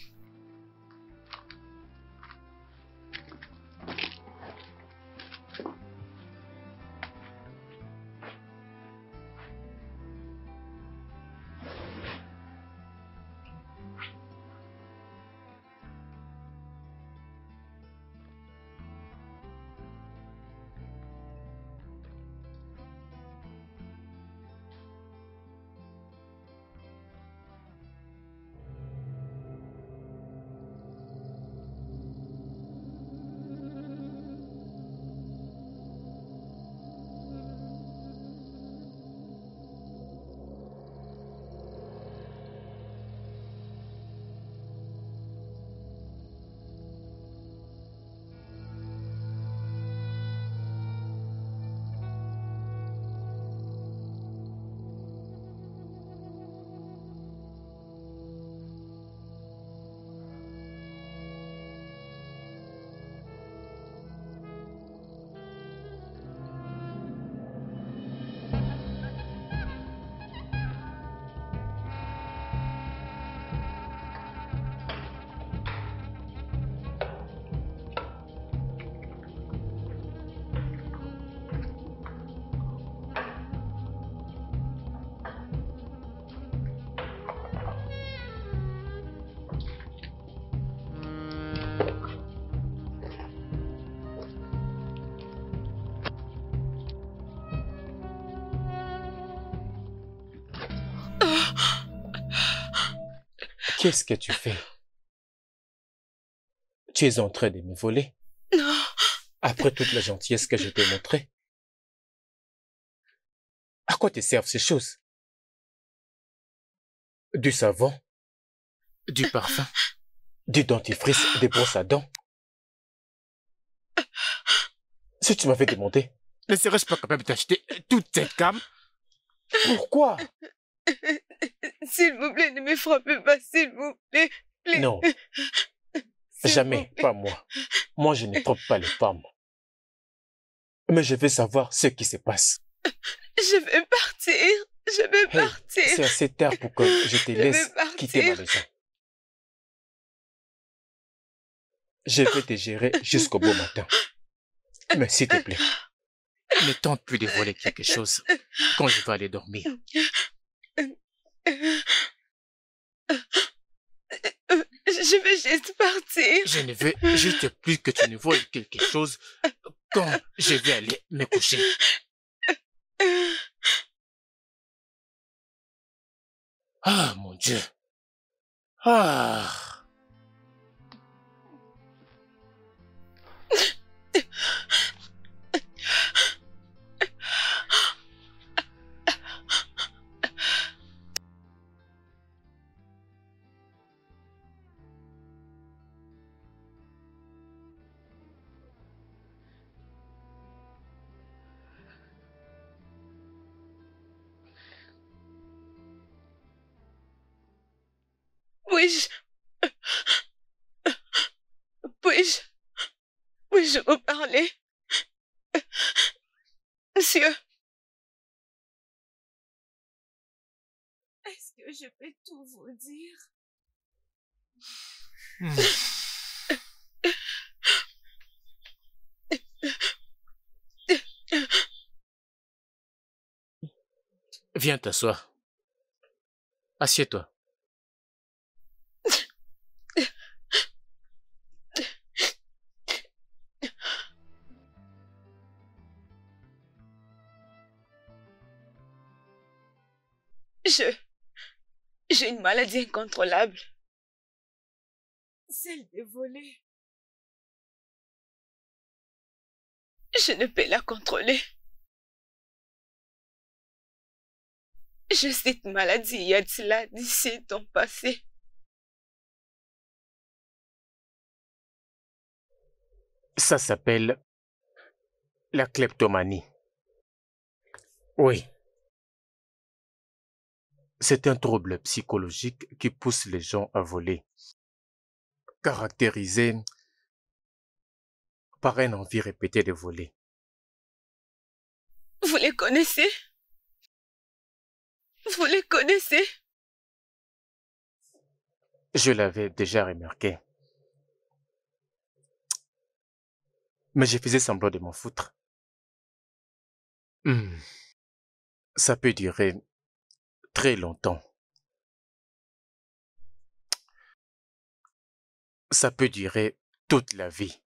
Qu'est-ce que tu fais? Tu es en train de me voler? Non. Après toute la gentillesse que je t'ai montrée? À quoi te servent ces choses? Du savon? Du parfum? Du dentifrice? Des brosses à dents? Si tu m'avais demandé... Ne serais-je pas capable d'acheter toute cette gamme? Pourquoi? S'il vous plaît, ne me frappez pas, s'il vous plaît. Non. Jamais, pas moi. Moi, je ne frappe pas les femmes. Mais je veux savoir ce qui se passe. Je vais partir. Je vais partir. C'est assez tard pour que je te laisse quitter ma maison. Je vais te gérer jusqu'au beau matin. Mais s'il te plaît, ne tente plus de voler quelque chose quand je vais aller dormir. Je vais juste partir. Je ne veux juste plus que tu ne voles quelque chose quand je vais aller me coucher. Ah, mon Dieu. Ah. Puis-je... Puis-je vous parler? Monsieur, Est-ce que je peux tout vous dire? Viens t'asseoir. Assieds-toi. j'ai une maladie incontrôlable. Celle de voler. Je ne peux la contrôler. J'ai cette maladie il y a de cela 17 ans passés. Ça s'appelle la kleptomanie. Oui. C'est un trouble psychologique qui pousse les gens à voler, caractérisé par une envie répétée de voler. Vous les connaissez? Vous les connaissez? Je l'avais déjà remarqué. Mais je faisais semblant de m'en foutre. Ça peut durer très longtemps. Ça peut durer toute la vie.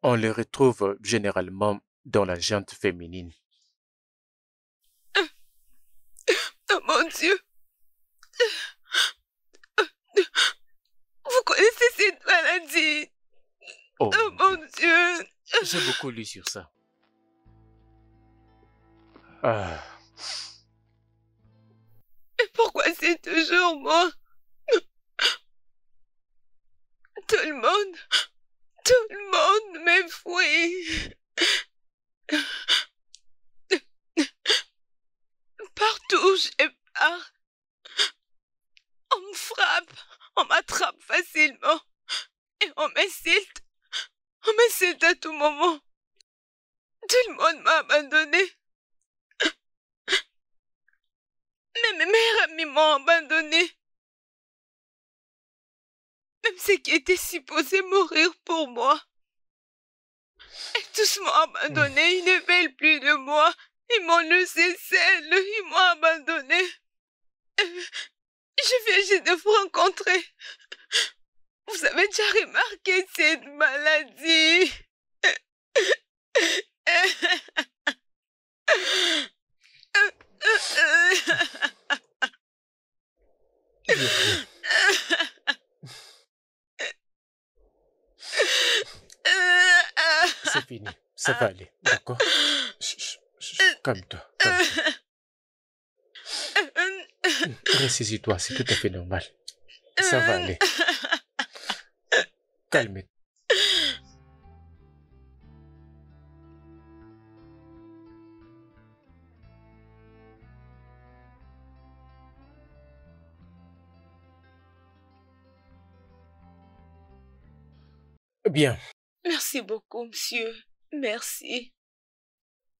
On le retrouve généralement dans la gente féminine. Oh mon Dieu! Vous connaissez cette maladie? Oh mon Dieu! J'ai beaucoup lu sur ça. Ah. Mais pourquoi c'est toujours moi? Tout le monde m'enfuit. Partout où je pars, on me frappe, on m'attrape facilement et on m'insulte. On m'insulte à tout moment. Tout le monde m'a abandonné. Même mes meilleurs amis m'ont abandonné. Même ceux qui étaient supposés mourir pour moi. Et tous m'ont abandonné, ils ne veulent plus de moi. Ils m'ont laissé seule, ils m'ont abandonné. Je viens juste de vous rencontrer. Vous avez déjà remarqué cette maladie? C'est fini, ça va aller, d'accord? Calme-toi, calme-toi. Ressaisis-toi, c'est tout à fait normal. Ça va aller. Calme-toi. Bien. Merci beaucoup, monsieur. Merci.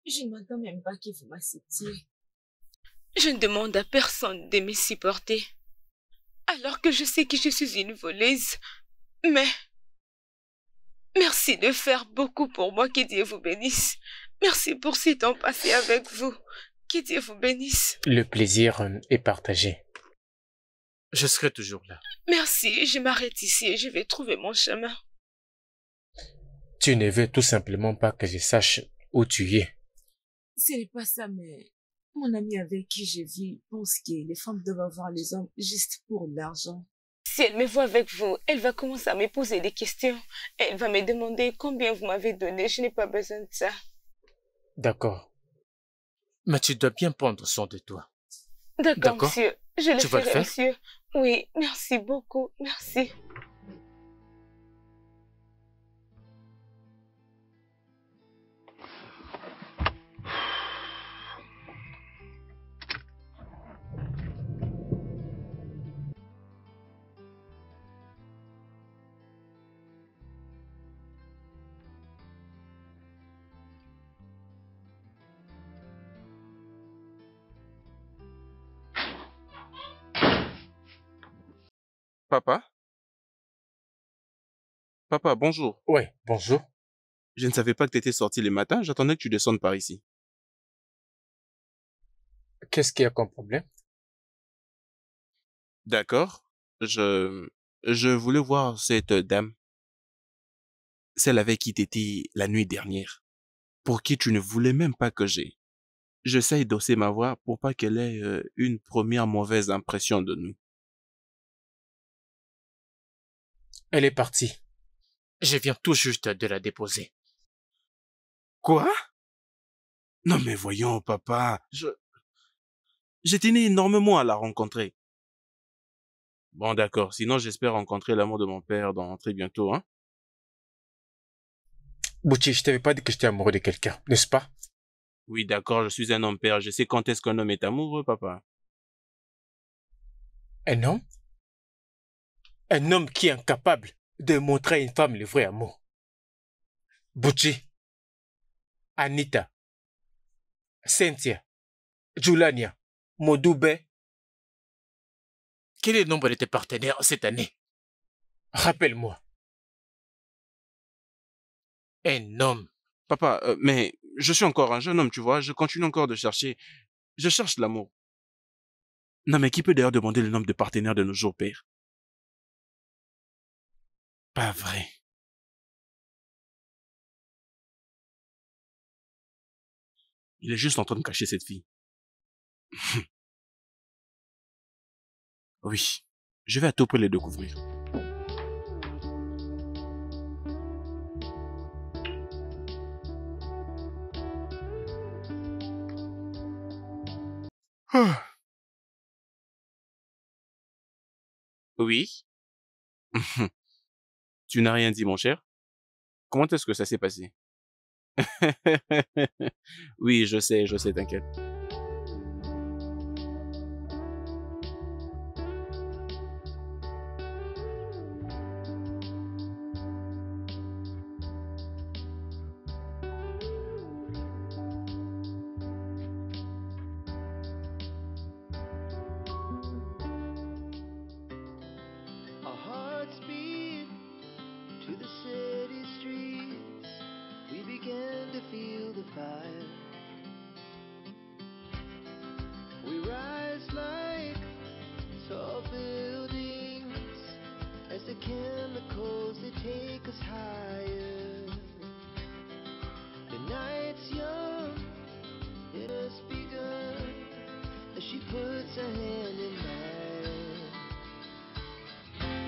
Je ne m'attends même pas que vous m'acceptiez. Je ne demande à personne de me supporter. Alors que je sais que je suis une voleuse. Mais... merci de faire beaucoup pour moi. Que Dieu vous bénisse. Merci pour ce temps passé avec vous. Que Dieu vous bénisse. Le plaisir est partagé. Je serai toujours là. Merci. Je m'arrête ici et je vais trouver mon chemin. Tu ne veux tout simplement pas que je sache où tu es. Ce n'est pas ça, mais mon ami avec qui je vis pense que les femmes doivent avoir les hommes juste pour l'argent. Si elle me voit avec vous, elle va commencer à me poser des questions. Elle va me demander combien vous m'avez donné. Je n'ai pas besoin de ça. D'accord. Mais tu dois bien prendre soin de toi. D'accord, monsieur. Je le ferai, monsieur. Oui, merci beaucoup. Merci. Papa? Papa, bonjour. Ouais, bonjour. Je ne savais pas que tu étais sorti les matins, j'attendais que tu descendes par ici. Qu'est-ce qu'il y a comme problème? D'accord. Je voulais voir cette dame, celle avec qui t'étais la nuit dernière, pour qui tu ne voulais même pas que j'aie. J'essaye d'osser ma voix pour pas qu'elle ait une première mauvaise impression de nous. Elle est partie. Je viens tout juste de la déposer. Quoi? Non mais voyons, papa, je tenais énormément à la rencontrer. Bon d'accord, sinon j'espère rencontrer l'amour de mon père dans très bientôt, hein? Bouchi, je t'avais pas dit que j'étais amoureux de quelqu'un, n'est-ce pas? Oui d'accord, je suis un homme père, je sais quand est-ce qu'un homme est amoureux, papa. Un homme? Un homme qui est incapable de montrer à une femme le vrai amour. Bouchi, Anita, Cynthia, Julania, Modoube. Quel est le nombre de tes partenaires cette année? Rappelle-moi. Un homme. Papa, mais je suis encore un jeune homme, tu vois, je continue encore de chercher. Je cherche l'amour. Non mais qui peut d'ailleurs demander le nombre de partenaires de nos jours, père? Pas vrai. Il est juste en train de cacher cette fille. Oui, je vais à tout prix les découvrir. Ah. Oui? Tu n'as rien dit, mon cher? Comment est-ce que ça s'est passé? Oui, je sais, t'inquiète. Our hearts beat to the city streets. We began to feel the fire. We rise like tall buildings as the chemicals they take us higher. The night's young, it has begun as she puts her hand in mine.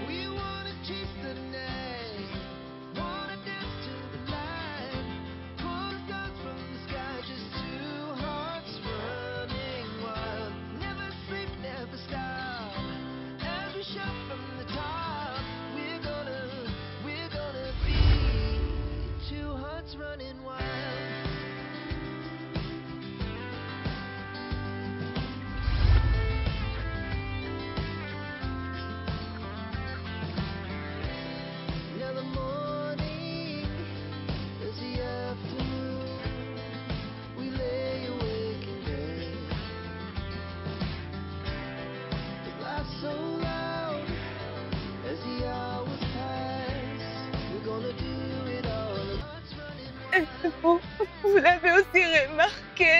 We wanna chase the night, wanna dance to the light, pull the stars from the sky, just two hearts running wild. Never sleep, never stop, as we shout from the top. We're gonna be two hearts running wild. Now the morning is the afternoon. We lay awake in bed. It laughs so loud as the hours pass. We're gonna do it all. Hearts running wild. Vous l'avez aussi remarqué.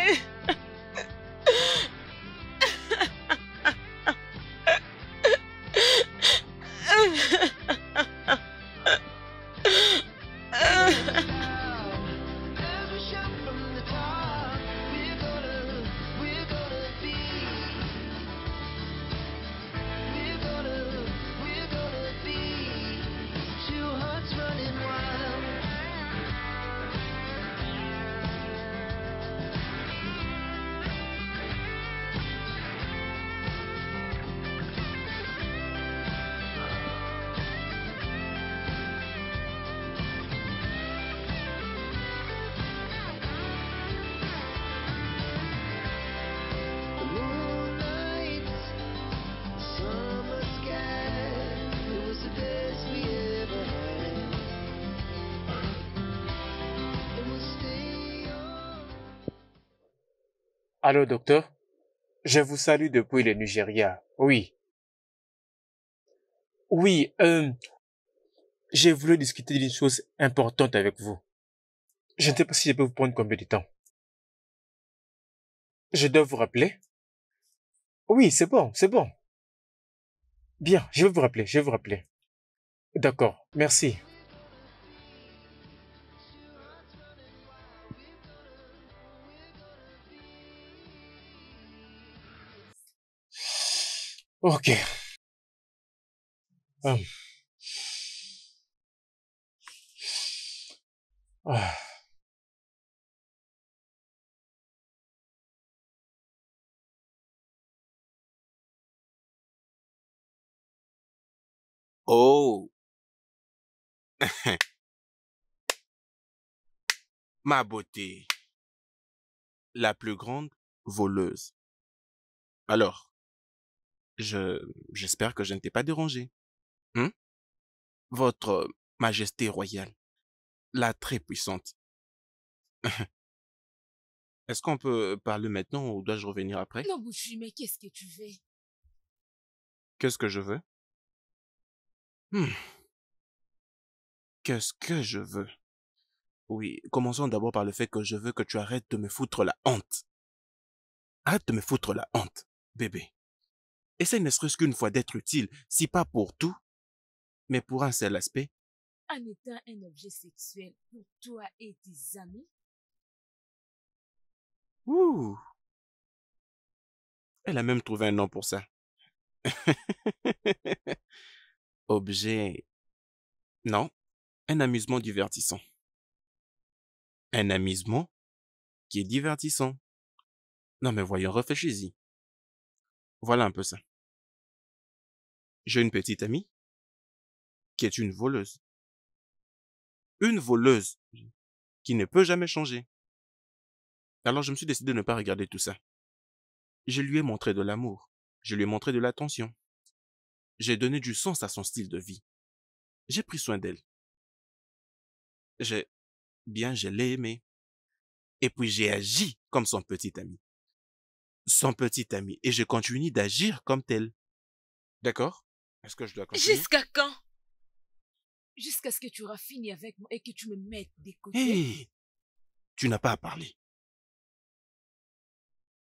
As we shout from the top, we're gonna be. We're gonna be two hearts running wild. The moonlight, summer sky, it was the best we ever had. And we'll stay on. Allô, docteur? Je vous salue depuis le Nigeria. Oui. Oui, j'ai voulu discuter d'une chose importante avec vous. Je ne sais pas si je peux vous prendre combien de temps. Je dois vous rappeler? Oui, c'est bon, c'est bon. Bien, je vais vous rappeler, je vais vous rappeler. D'accord, merci. Ok. Hum. Ah. Oh, ma beauté, la plus grande voleuse. Alors, j'espère que je ne t'ai pas dérangé. Hein? Votre majesté royale, la très puissante. Est-ce qu'on peut parler maintenant ou dois-je revenir après? Non, Bouchu, mais qu'est-ce que tu veux? Qu'est-ce que je veux? Hmm, Qu'est-ce que je veux? Oui, commençons d'abord par le fait que je veux que tu arrêtes de me foutre la honte. Arrête de me foutre la honte, bébé. Essaye ne serait-ce qu'une fois d'être utile, si pas pour tout, mais pour un seul aspect. En étant un objet sexuel pour toi et tes amis? Ouh, elle a même trouvé un nom pour ça. Objet. Non, un amusement divertissant. Un amusement qui est divertissant. Non mais voyons, réfléchis-y. Voilà un peu ça. J'ai une petite amie qui est une voleuse. Une voleuse qui ne peut jamais changer. Alors je me suis décidé de ne pas regarder tout ça. Je lui ai montré de l'amour. Je lui ai montré de l'attention. J'ai donné du sens à son style de vie. J'ai pris soin d'elle. Je l'ai aimée. Et puis j'ai agi comme son petit ami. Son petit ami. Et je continue d'agir comme tel. D'accord? Est-ce que je dois continuer? Jusqu'à quand? Jusqu'à ce que tu auras fini avec moi et que tu me mettes des côtés. Hé! Tu n'as pas à parler.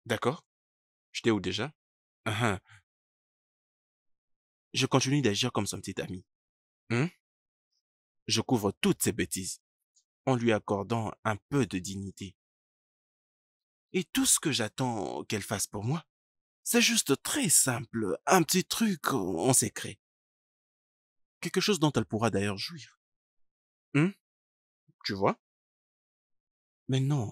D'accord? J'étais où déjà? Ah, ah. Je continue d'agir comme son petit ami. Hein? Je couvre toutes ses bêtises, en lui accordant un peu de dignité. Et tout ce que j'attends qu'elle fasse pour moi, c'est juste très simple, un petit truc en secret. Quelque chose dont elle pourra d'ailleurs jouir. Tu vois? Mais non,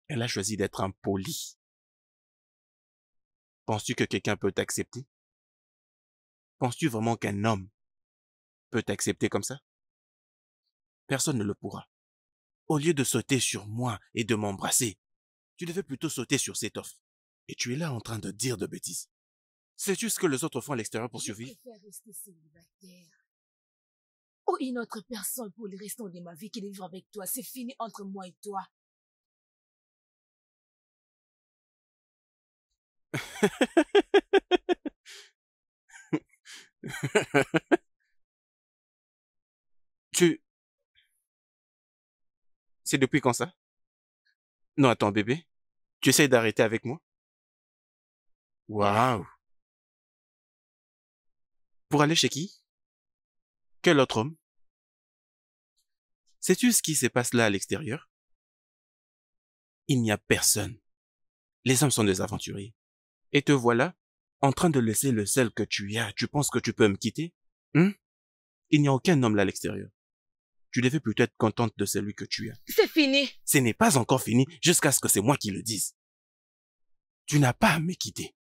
elle a choisi d'être impolie. Penses-tu que quelqu'un peut t'accepter? Penses-tu vraiment qu'un homme peut t'accepter comme ça? Personne ne le pourra. Au lieu de sauter sur moi et de m'embrasser, tu devais plutôt sauter sur cette offre. Et tu es là en train de dire de bêtises. Sais-tu ce que les autres font à l'extérieur pour survivre? Je préfère rester célibataire. Ou une autre personne pour le restant de ma vie qui vivre avec toi. C'est fini entre moi et toi. Tu... C'est depuis quand ça? Non, attends, bébé. Tu essayes d'arrêter avec moi? Waouh! Pour aller chez qui? Quel autre homme? Sais-tu ce qui se passe là à l'extérieur? Il n'y a personne. Les hommes sont des aventuriers. Et te voilà, en train de laisser le sel que tu as. Tu penses que tu peux me quitter? Il n'y a aucun homme là à l'extérieur. Tu devais plutôt être contente de celui que tu as. C'est fini. Ce n'est pas encore fini jusqu'à ce que c'est moi qui le dise. Tu n'as pas à me quitter.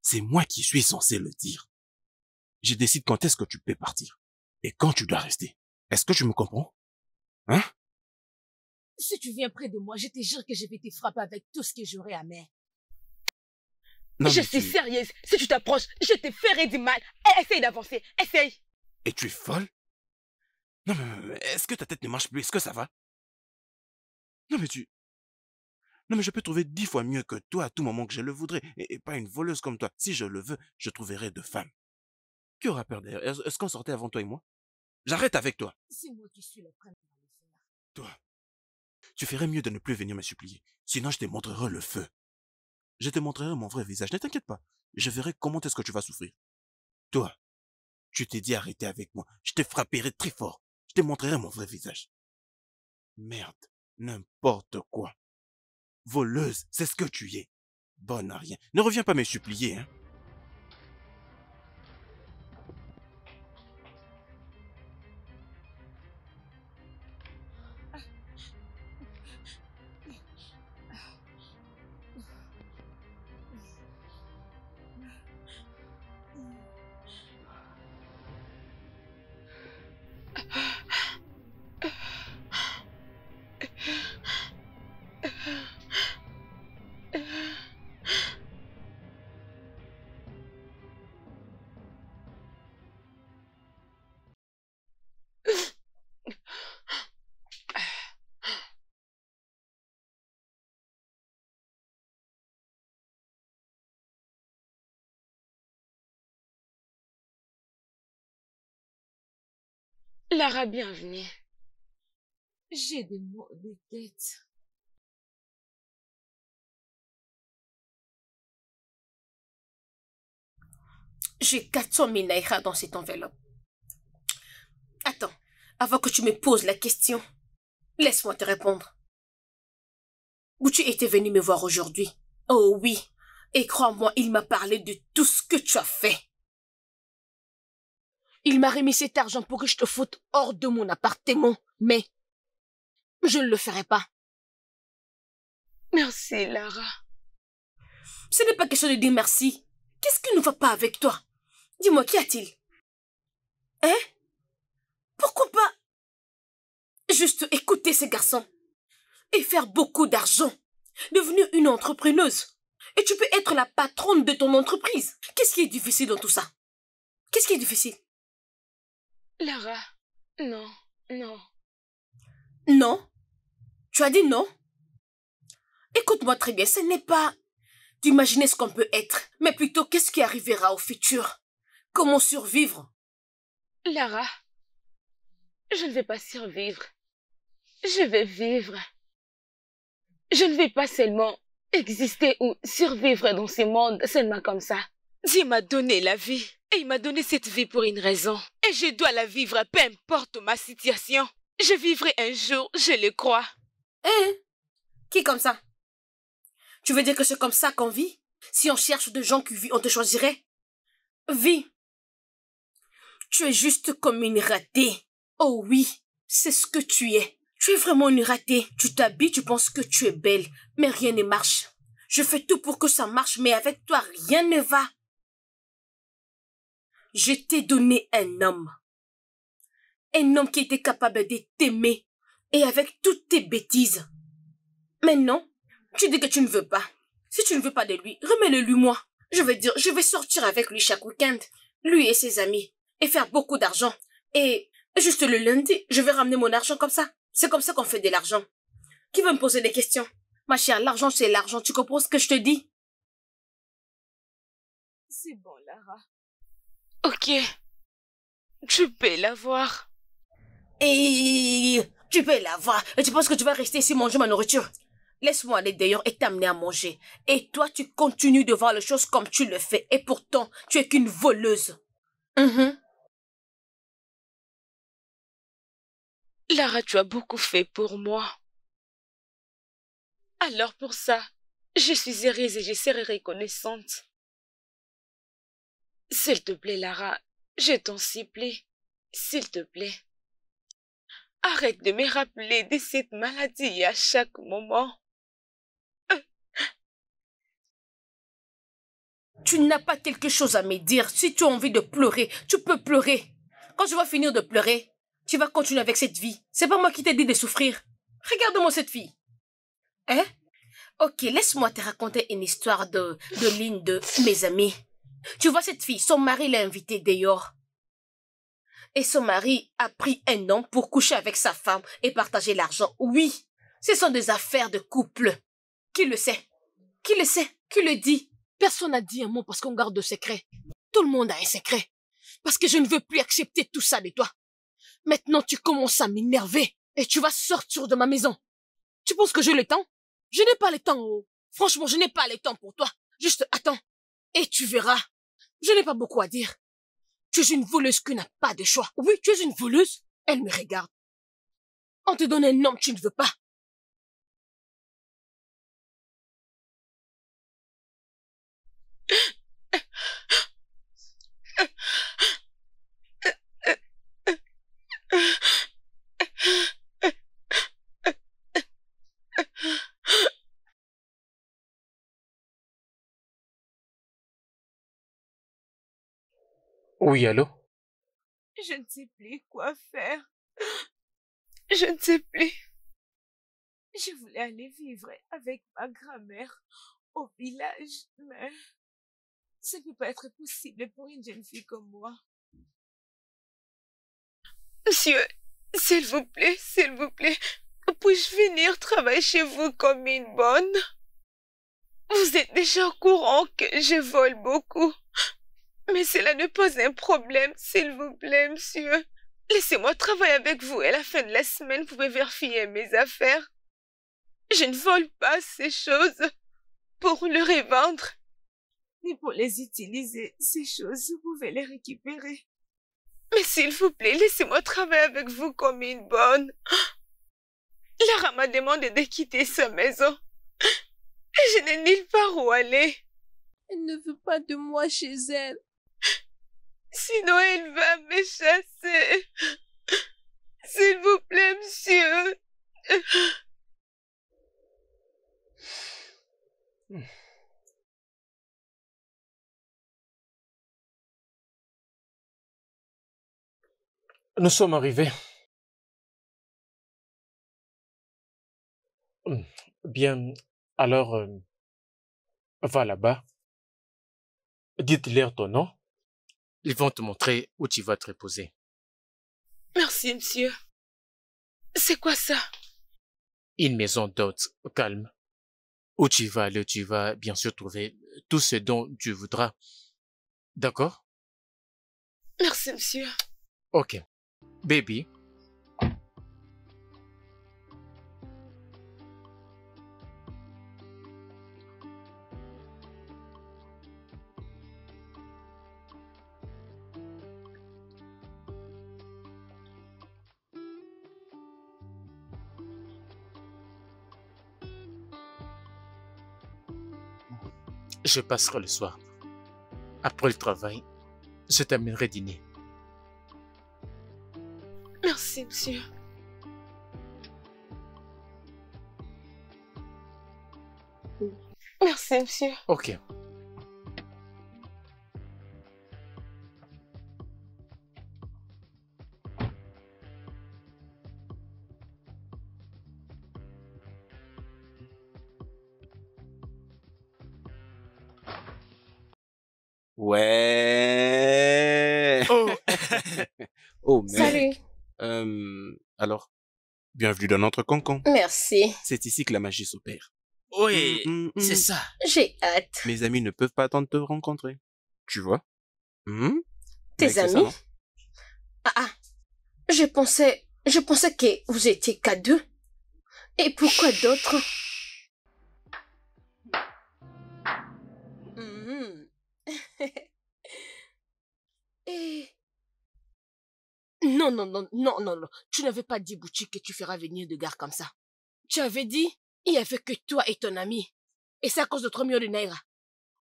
C'est moi qui suis censé le dire. Je décide quand est-ce que tu peux partir. Et quand tu dois rester. Est-ce que tu me comprends? Hein? Si tu viens près de moi, je te jure que je vais te frapper avec tout ce que j'aurai à main. Non, Je mais suis sérieuse. Si tu t'approches, je te ferai du mal. Essaye d'avancer. Essaye. Et tu es folle? Non, mais est-ce que ta tête ne marche plus? Est-ce que ça va? Non, mais Non, mais je peux trouver 10 fois mieux que toi à tout moment que je le voudrais. Et pas une voleuse comme toi. Si je le veux, je trouverai de femmes. Qui aura peur d'ailleurs? Est-ce qu'on sortait avant toi et moi? J'arrête avec toi. C'est moi qui suis la première à le faire. Toi, tu ferais mieux de ne plus venir me supplier. Sinon, je te montrerai le feu. Je te montrerai mon vrai visage. Ne t'inquiète pas. Je verrai comment est-ce que tu vas souffrir. Toi, tu t'es dit arrêter avec moi. Je te frapperai très fort. Je te montrerai mon vrai visage. Merde, n'importe quoi. Voleuse, c'est ce que tu es. Bonne à rien. Ne reviens pas me supplier, hein. Lara, bienvenue. J'ai des maux de tête. J'ai 400 000 naira dans cette enveloppe. Attends, avant que tu me poses la question, laisse-moi te répondre. Où tu étais venu me voir aujourd'hui? Oh oui, et crois-moi, il m'a parlé de tout ce que tu as fait. Il m'a remis cet argent pour que je te foute hors de mon appartement, mais je ne le ferai pas. Merci, Lara. Ce n'est pas question de dire merci. Qu'est-ce qui ne va pas avec toi? Dis-moi, qu'y a-t-il? Hein? Pourquoi pas juste écouter ces garçons et faire beaucoup d'argent, devenir une entrepreneuse. Et tu peux être la patronne de ton entreprise. Qu'est-ce qui est difficile dans tout ça? Qu'est-ce qui est difficile? Lara, non, non. Non? Tu as dit non? Écoute-moi très bien, ce n'est pas d'imaginer ce qu'on peut être, mais plutôt qu'est-ce qui arrivera au futur. Comment survivre? Lara, je ne vais pas survivre. Je vais vivre. Je ne vais pas seulement exister ou survivre dans ce monde seulement comme ça. Dieu m'a donné la vie et il m'a donné cette vie pour une raison. Et je dois la vivre, peu importe ma situation. Je vivrai un jour, je le crois. Hein? Qui comme ça? Tu veux dire que c'est comme ça qu'on vit? Si on cherche de gens qui vivent, on te choisirait? Vis. Tu es juste comme une ratée. Oh oui, c'est ce que tu es. Tu es vraiment une ratée. Tu t'habilles, tu penses que tu es belle, mais rien ne marche. Je fais tout pour que ça marche, mais avec toi, rien ne va. Je t'ai donné un homme. Un homme qui était capable de t'aimer, et avec toutes tes bêtises. Maintenant, tu dis que tu ne veux pas. Si tu ne veux pas de lui, remets-le-lui moi. Je veux dire, je vais sortir avec lui chaque week-end, lui et ses amis, et faire beaucoup d'argent. Et juste le lundi, je vais ramener mon argent comme ça. C'est comme ça qu'on fait de l'argent. Qui va me poser des questions? Ma chère, l'argent c'est l'argent, tu comprends ce que je te dis? C'est bon, Lara. Ok. Tu peux l'avoir. Et tu peux l'avoir. Et tu penses que tu vas rester ici manger ma nourriture? Laisse-moi aller d'ailleurs et t'amener à manger. Et toi, tu continues de voir les choses comme tu le fais. Et pourtant, tu es qu'une voleuse. Lara, tu as beaucoup fait pour moi. Alors pour ça, je suis heureuse et je serai reconnaissante. S'il te plaît, Lara, je t'en supplie. S'il te plaît. Arrête de me rappeler de cette maladie à chaque moment. Tu n'as pas quelque chose à me dire. Si tu as envie de pleurer, tu peux pleurer. Quand tu vas finir de pleurer, tu vas continuer avec cette vie. C'est pas moi qui t'ai dit de souffrir. Regarde-moi cette fille. Hein? Ok, laisse-moi te raconter une histoire de l'une de mes amis. Tu vois cette fille, son mari l'a invitée dehors. Et son mari a pris un homme pour coucher avec sa femme et partager l'argent. Oui, ce sont des affaires de couple. Qui le sait? Qui le sait? Qui le dit? Personne n'a dit un mot parce qu'on garde le secret. Tout le monde a un secret. Parce que je ne veux plus accepter tout ça de toi. Maintenant, tu commences à m'énerver et tu vas sortir de ma maison. Tu penses que j'ai le temps? Je n'ai pas le temps. Oh. Franchement, je n'ai pas le temps pour toi. Juste attends. Et tu verras. Je n'ai pas beaucoup à dire. Tu es une voleuse qui n'a pas de choix. Oui, tu es une voleuse. Elle me regarde. On te donne un homme, tu ne veux pas. Oui, allô? Je ne sais plus quoi faire. Je ne sais plus. Je voulais aller vivre avec ma grand-mère au village, mais ça ne peut pas être possible pour une jeune fille comme moi. Monsieur, s'il vous plaît, puis-je venir travailler chez vous comme une bonne? Vous êtes déjà au courant que je vole beaucoup. Mais cela ne pose un problème, s'il vous plaît, monsieur. Laissez-moi travailler avec vous et à la fin de la semaine, vous pouvez vérifier mes affaires. Je ne vole pas ces choses pour les revendre, ni pour les utiliser. Ces choses, vous pouvez les récupérer. Mais s'il vous plaît, laissez-moi travailler avec vous comme une bonne. Lara m'a demandé de quitter sa maison. Et je n'ai nulle part où aller. Elle ne veut pas de moi chez elle. Sinon, elle va me chasser. S'il vous plaît, monsieur. Nous sommes arrivés. Bien, alors, va là-bas. Dites-leur ton nom. Ils vont te montrer où tu vas te reposer. Merci, monsieur. C'est quoi ça? Une maison d'hôtes calme. Où tu vas aller, tu vas bien sûr trouver tout ce dont tu voudras. D'accord? Merci, monsieur. Ok. Baby. Je passerai le soir. Après le travail, je t'amènerai dîner. Merci, monsieur. Merci, monsieur. Ok. Ouais. Oh. Oh, merde. Salut. Alors, bienvenue dans notre concon. Merci. C'est ici que la magie s'opère. Oui, c'est ça. J'ai hâte. Mes amis ne peuvent pas attendre de te rencontrer. Tu vois? Tes Mec, c'est ça, amis? non? Je pensais que vous étiez qu'à deux. Et pourquoi d'autres? Et... Non. Tu n'avais pas dit, boutique, que tu feras venir de gars comme ça. Tu avais dit, il n'y avait que toi et ton ami. Et c'est à cause de 3 millions de naira.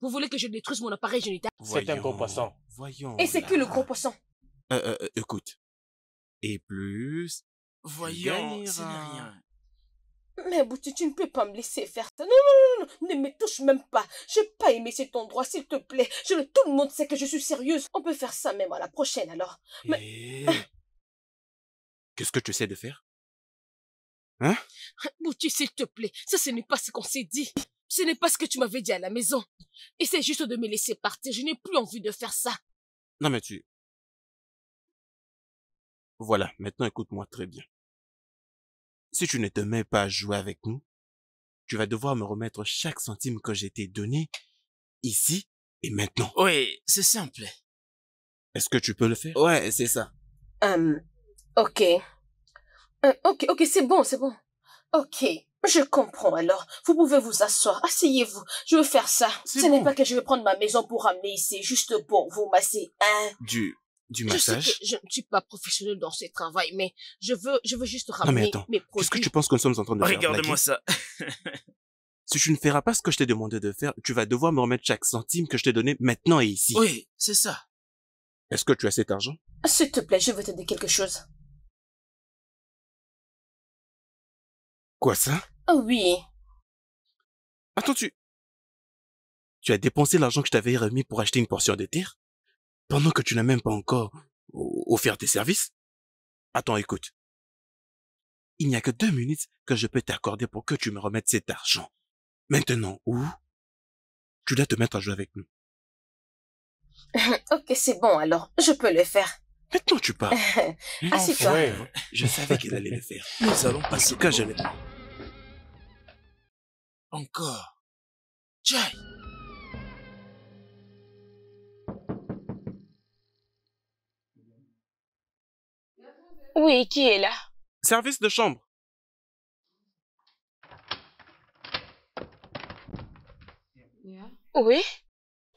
Vous voulez que je détruise mon appareil génital? C'est un gros poisson. Voyons. Et c'est là. qui le gros poisson? Écoute. Et plus... Voyons, ce n'est gagneras. rien. Mais Bouti, tu ne peux pas me laisser faire ça. Non, ne me touche même pas. J'ai pas aimé cet endroit, s'il te plaît. Tout le monde sait que je suis sérieuse. On peut faire ça même à la prochaine, alors. Mais... Eh. Qu'est-ce que tu essaies de faire? Hein? Bouti, s'il te plaît, ça ce n'est pas ce qu'on s'est dit. Ce n'est pas ce que tu m'avais dit à la maison. Essaie juste de me laisser partir. Je n'ai plus envie de faire ça. Non mais tu... Voilà, maintenant écoute-moi très bien. Si tu ne te mets pas à jouer avec nous, tu vas devoir me remettre chaque centime que j'ai t'ai donné, ici et maintenant. Oui, c'est simple. Est-ce que tu peux le faire? Ouais, c'est ça. Ok. Ok, c'est bon, c'est bon. Ok, je comprends alors. Vous pouvez vous asseoir. Asseyez-vous. Je veux faire ça. Ce n'est pas que je vais prendre ma maison pour ramener ici, juste pour vous masser. Du Je sais massage? que je ne suis pas professionnel dans ce travail, mais je veux juste Non mais ramener attends, mes qu'est-ce que produits. tu penses que nous sommes en train de faire? Regarde-moi blaguer? ça. Si tu ne feras pas ce que je t'ai demandé de faire, tu vas devoir me remettre chaque centime que je t'ai donné maintenant et ici. Oui, c'est ça. Est-ce que tu as cet argent? S'il te plaît, je veux te dire quelque chose. Quoi ça? Oui. Attends, tu as dépensé l'argent que je t'avais remis pour acheter une portion de terre? Pendant que tu n'as même pas encore offert tes services? Attends, écoute. Il n'y a que 2 minutes que je peux t'accorder pour que tu me remettes cet argent. Maintenant, ou tu dois te mettre à jouer avec nous. Ok, c'est bon alors. Je peux le faire. Maintenant, tu parles. Assieds-toi. Ouais, je savais qu'il allait le faire. Nous allons passer. En tout cas, je l'ai. Encore. Jai. Oui, qui est là? Service de chambre. Oui?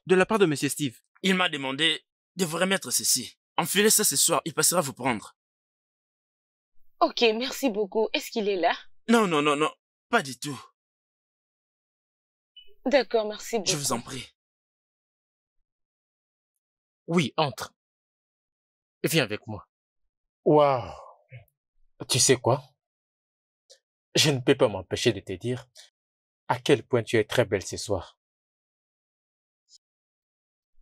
De la part de Monsieur Steve. Il m'a demandé de vous remettre ceci. Enfilez ça ce soir, il passera vous prendre. Ok, merci beaucoup. Est-ce qu'il est là? Non, pas du tout. D'accord, merci beaucoup. Je vous en prie. Oui, entre. Viens avec moi. Waouh. Tu sais quoi? Je ne peux pas m'empêcher de te dire à quel point tu es très belle ce soir.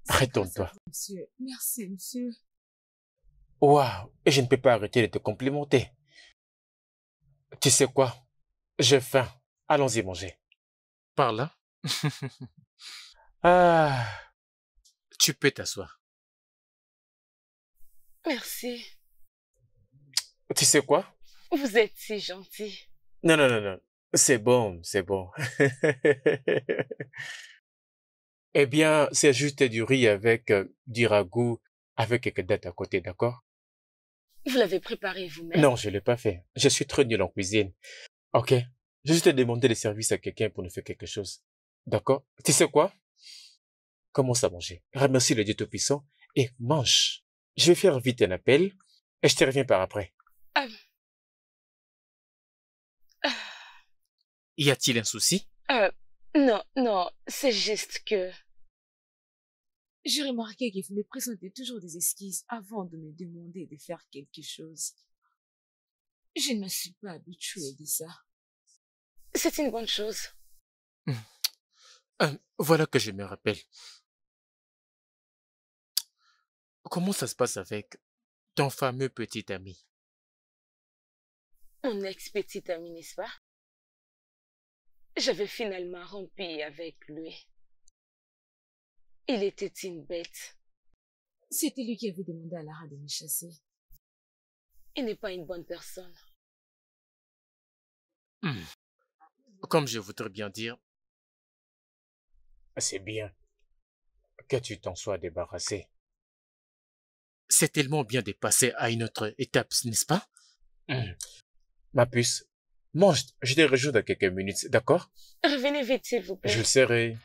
Retourne-toi. Monsieur, merci, monsieur. Waouh. Et je ne peux pas arrêter de te complimenter. Tu sais quoi? J'ai faim. Allons-y manger. Par là. Ah. Tu peux t'asseoir. Merci. Tu sais quoi? Vous êtes si gentil. Non. C'est bon, c'est bon. Eh bien, c'est juste du riz avec du ragoût, avec quelques dattes à côté, d'accord? Vous l'avez préparé vous-même? Non, je l'ai pas fait. Je suis trop nul en cuisine. Ok? J'ai juste demandé le service à quelqu'un pour nous faire quelque chose. D'accord? Tu sais quoi? Commence à manger. Remercie le Dieu Tout-Puissant et mange. Je vais faire vite un appel et je te reviens par après. Y a-t-il un souci? Non, c'est juste que... J'ai remarqué que vous me présentez toujours des esquisses avant de me demander de faire quelque chose. Je ne suis pas habituée de ça. C'est une bonne chose. Voilà que je me rappelle. Comment ça se passe avec ton fameux petit ami? Mon ex-petit ami, n'est-ce pas? J'avais finalement rompu avec lui. Il était une bête. C'était lui qui avait demandé à Lara de me chasser. Il n'est pas une bonne personne. Comme je voudrais bien dire, c'est bien que tu t'en sois débarrassé. C'est tellement bien de passer à une autre étape, n'est-ce pas? Ma puce, mange, je te rejoins dans quelques minutes, d'accord? Revenez vite, s'il vous plaît. Je le serai.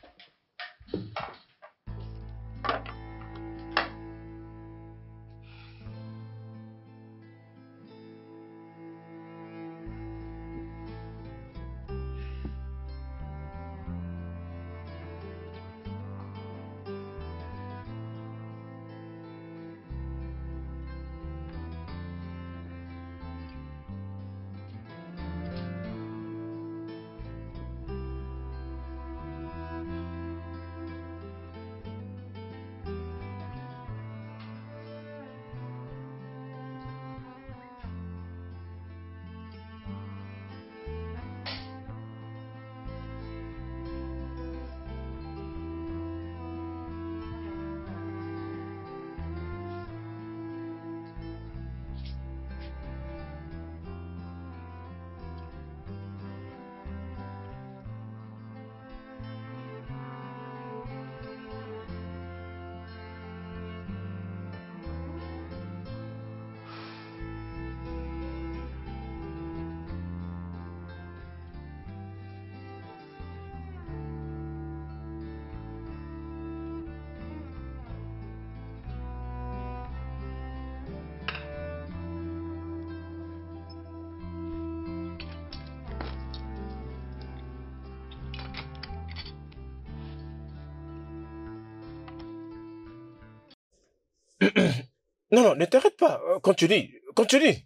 Non, non, ne t'arrête pas. Continue, continue.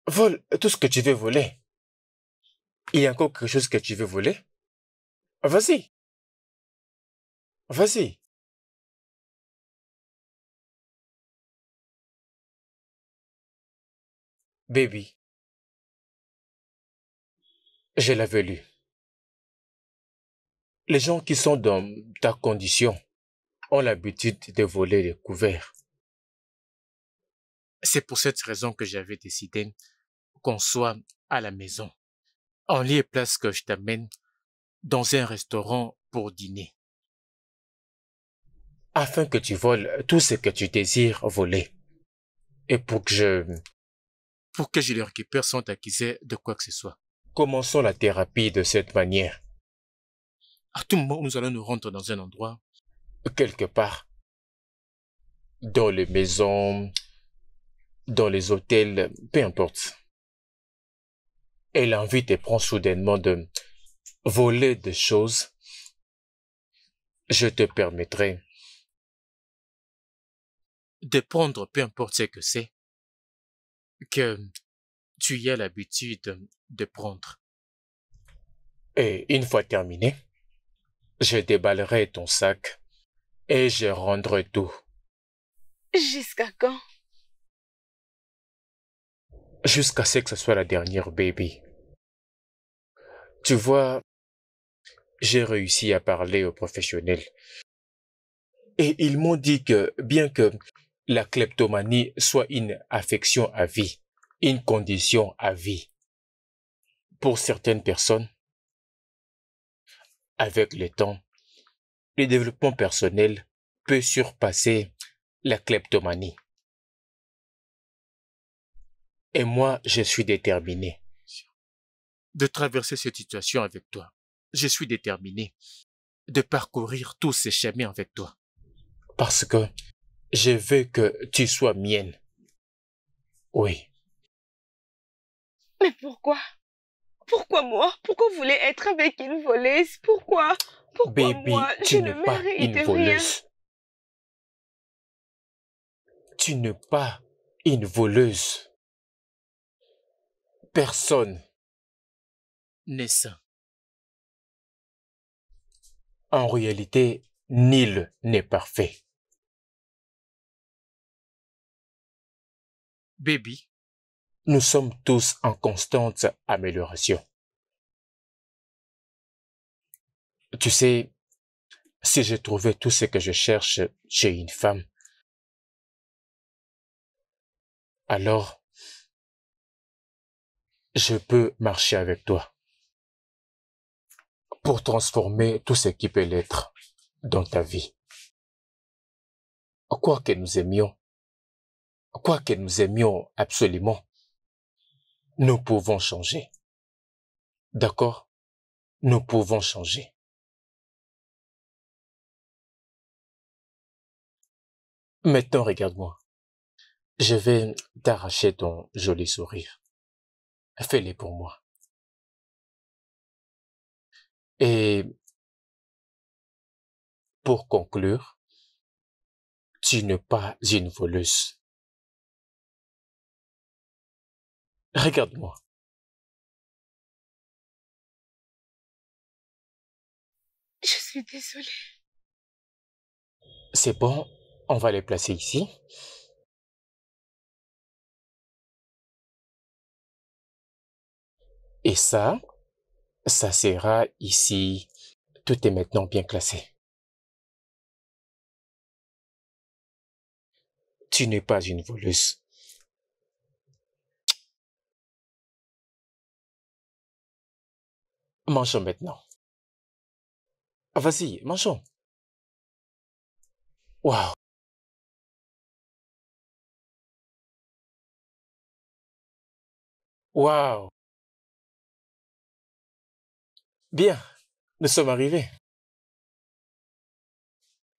Vole tout ce que tu veux voler. Il y a encore quelque chose que tu veux voler? Vas-y. Vas-y. Baby, je l'avais lu. Les gens qui sont dans ta condition ont l'habitude de voler les couverts. C'est pour cette raison que j'avais décidé qu'on soit à la maison. En lieu et place que je t'amène dans un restaurant pour dîner. Afin que tu voles tout ce que tu désires voler. Et pour que je le récupère sans t'accuser de quoi que ce soit. Commençons la thérapie de cette manière. À tout moment, nous allons nous rendre dans un endroit, quelque part, dans les maisons, dans les hôtels, peu importe. Et l'envie te prend soudainement de voler des choses. Je te permettrai de prendre peu importe ce que c'est que tu y as l'habitude de prendre. Et une fois terminé, je déballerai ton sac et je rendrai tout. Jusqu'à quand? Jusqu'à ce que ce soit la dernière, baby. Tu vois, j'ai réussi à parler aux professionnels. Et ils m'ont dit que, bien que la kleptomanie soit une affection à vie, une condition à vie, pour certaines personnes, avec le temps, le développement personnel peut surpasser la kleptomanie. Et moi, je suis déterminé de traverser cette situation avec toi. Je suis déterminé de parcourir tous ces chemins avec toi. Parce que je veux que tu sois mienne. Oui. Mais pourquoi? Pourquoi moi? Pourquoi vous voulez être avec une voleuse? Pourquoi? Pourquoi Baby, moi? tu Je n'es ne pas mérite une rien. voleuse. Tu n'es pas une voleuse. Personne n'est sain. En réalité, nul n'est parfait. Baby, nous sommes tous en constante amélioration. Tu sais, si j'ai trouvé tout ce que je cherche chez une femme, alors je peux marcher avec toi pour transformer tout ce qui peut l'être dans ta vie. Quoi que nous aimions absolument, nous pouvons changer. D'accord? Nous pouvons changer. Maintenant, regarde-moi. Je vais t'arracher ton joli sourire. Fais-le pour moi. Et pour conclure, tu n'es pas une voleuse. Regarde-moi. Je suis désolée. C'est bon, on va les placer ici. Et ça sera ici. Tout est maintenant bien classé. Tu n'es pas une voleuse. Mangeons maintenant. Vas-y, mangeons. Waouh. Waouh. Bien, nous sommes arrivés.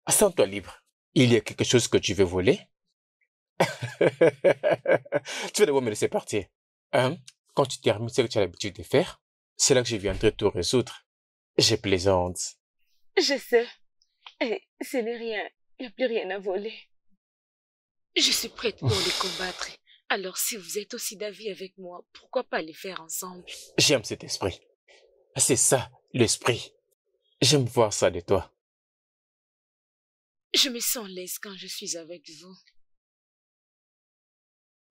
Sens-toi libre. Il y a quelque chose que tu veux voler? Tu vas devoir me laisser partir. Hein? Quand tu termines ce que tu as l'habitude de faire, c'est là que je viendrai tout résoudre. Je plaisante. Je sais. Et ce n'est rien. Il n'y a plus rien à voler. Je suis prête pour les combattre. Alors si vous êtes aussi d'avis avec moi, pourquoi pas les faire ensemble? J'aime cet esprit. C'est ça, l'esprit. J'aime voir ça de toi. Je me sens à l'aise quand je suis avec vous.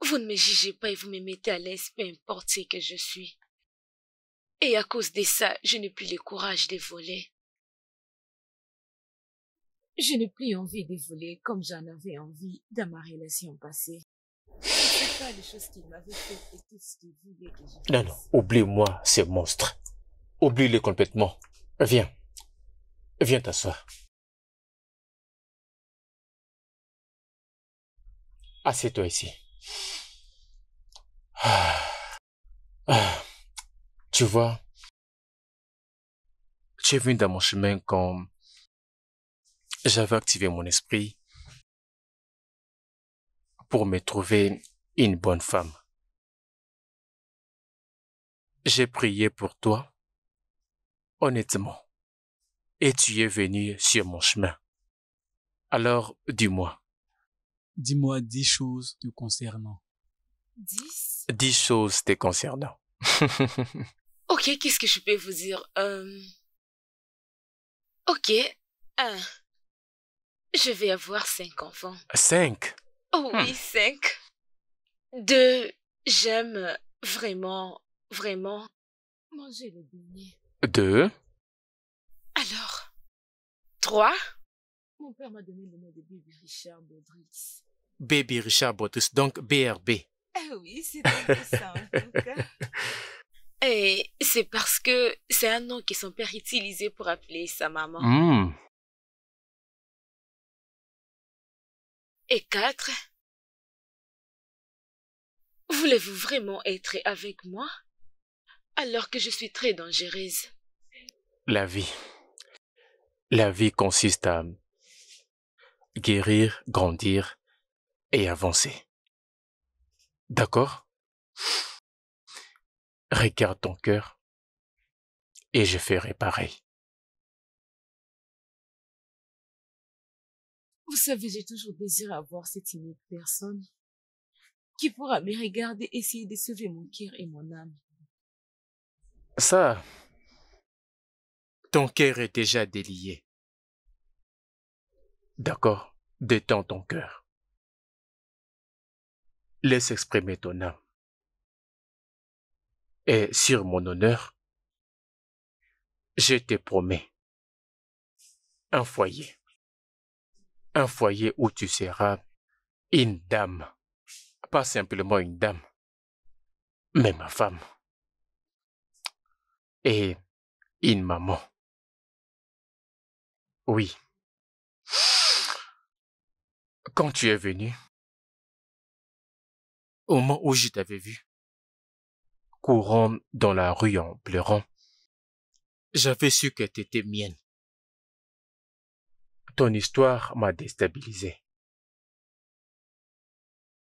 Vous ne me jugez pas et vous me mettez à l'aise, peu importe ce que je suis. Et à cause de ça, je n'ai plus le courage de voler. Je n'ai plus envie de voler comme j'en avais envie dans ma relation passée. C'est pas les choses qu'il m'avait fait et tout ce qu'il voulait que je fasse. Non, non, oublie-moi ces monstres. Oublie-les complètement. Viens. Viens t'asseoir. Assieds-toi ici. Tu vois, tu es venu dans mon chemin quand j'avais activé mon esprit pour me trouver une bonne femme. J'ai prié pour toi, honnêtement, et tu es venu sur mon chemin. Alors, dis-moi. Dis-moi 10 choses te concernant. 10? 10 choses te concernant. Ok, qu'est-ce que je peux vous dire? Ok, 1. Je vais avoir 5 enfants. 5. Oh oui, 5. 2. J'aime vraiment Manger le beignet. 2. Alors, 3. Mon père m'a donné le nom de Baby Richard Baudrix. Baby Richard Baudrix, donc BRB. Ah oui, c'est un peu ça en tout cas. Et c'est parce que c'est un nom que son père utilisait pour appeler sa maman. Et 4. Voulez-vous vraiment être avec moi alors que je suis très dangereuse? La vie consiste à guérir, grandir et avancer. D'accord? Regarde ton cœur et je ferai pareil. Vous savez, j'ai toujours désiré avoir cette unique personne qui pourra me regarder essayer de sauver mon cœur et mon âme. Ça, ton cœur est déjà délié. D'accord? Détends ton cœur. Laisse exprimer ton âme. Et sur mon honneur, je te promets un foyer. Un foyer où tu seras une dame. Pas simplement une dame, mais ma femme. Et une maman. Oui. Quand tu es venu, au moment où je t'avais vu, courant dans la rue en pleurant, j'avais su que tu étais mienne. Ton histoire m'a déstabilisé.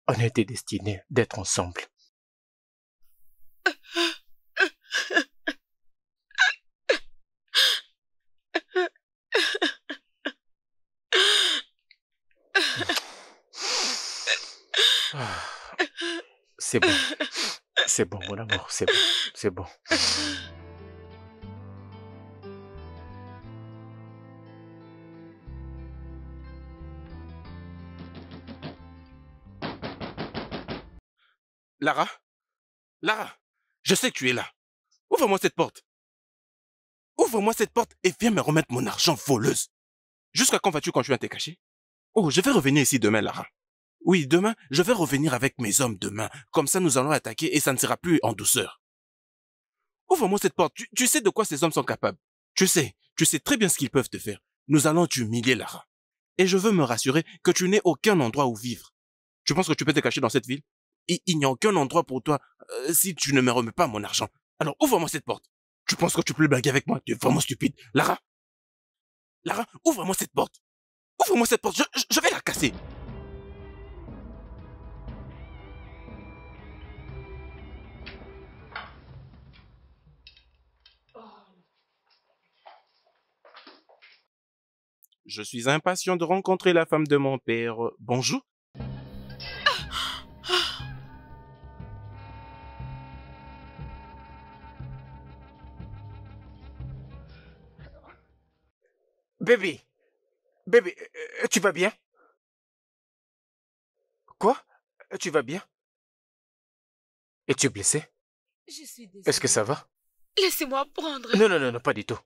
On était destinés d'être ensemble. C'est bon. C'est bon, mon amour, c'est bon. C'est bon. Lara? Lara, je sais que tu es là. Ouvre-moi cette porte. Ouvre-moi cette porte et viens me remettre mon argent, voleuse. Jusqu'à quand vas-tu continuer à te cacher? Oh, je vais revenir ici demain, Lara. Oui, demain, je vais revenir avec mes hommes demain. Comme ça, nous allons attaquer et ça ne sera plus en douceur. Ouvre-moi cette porte. Tu sais de quoi ces hommes sont capables. Tu sais très bien ce qu'ils peuvent te faire. Nous allons t'humilier, Lara. Et je veux me rassurer que tu n'aies aucun endroit où vivre. Tu penses que tu peux te cacher dans cette ville? Il n'y a aucun endroit pour toi si tu ne me remets pas mon argent. Alors ouvre-moi cette porte. Tu penses que tu peux blaguer avec moi? Tu es vraiment stupide. Lara, ouvre-moi cette porte. Ouvre-moi cette porte. Je vais la casser. Je suis impatient de rencontrer la femme de mon père. Bonjour. Baby, baby, tu vas bien? Quoi? Tu vas bien? Es-tu blessé? Je suis désolée. Est-ce que ça va? Laissez-moi prendre. Non, non, non, non, pas du tout.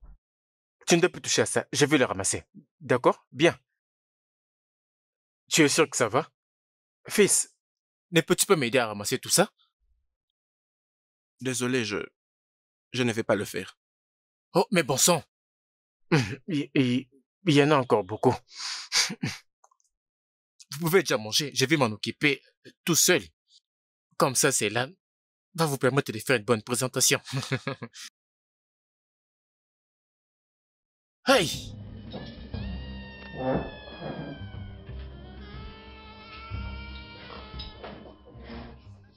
Tu ne dois plus toucher à ça. Je vais le ramasser. D'accord? Bien. Tu es sûr que ça va? Fils, ne peux-tu pas m'aider à ramasser tout ça? Désolé, je ne vais pas le faire. Oh, mais bon sang. Il y en a encore beaucoup. Vous pouvez déjà manger. Je vais m'en occuper tout seul. Comme ça, cela va vous permettre de faire une bonne présentation. Hey!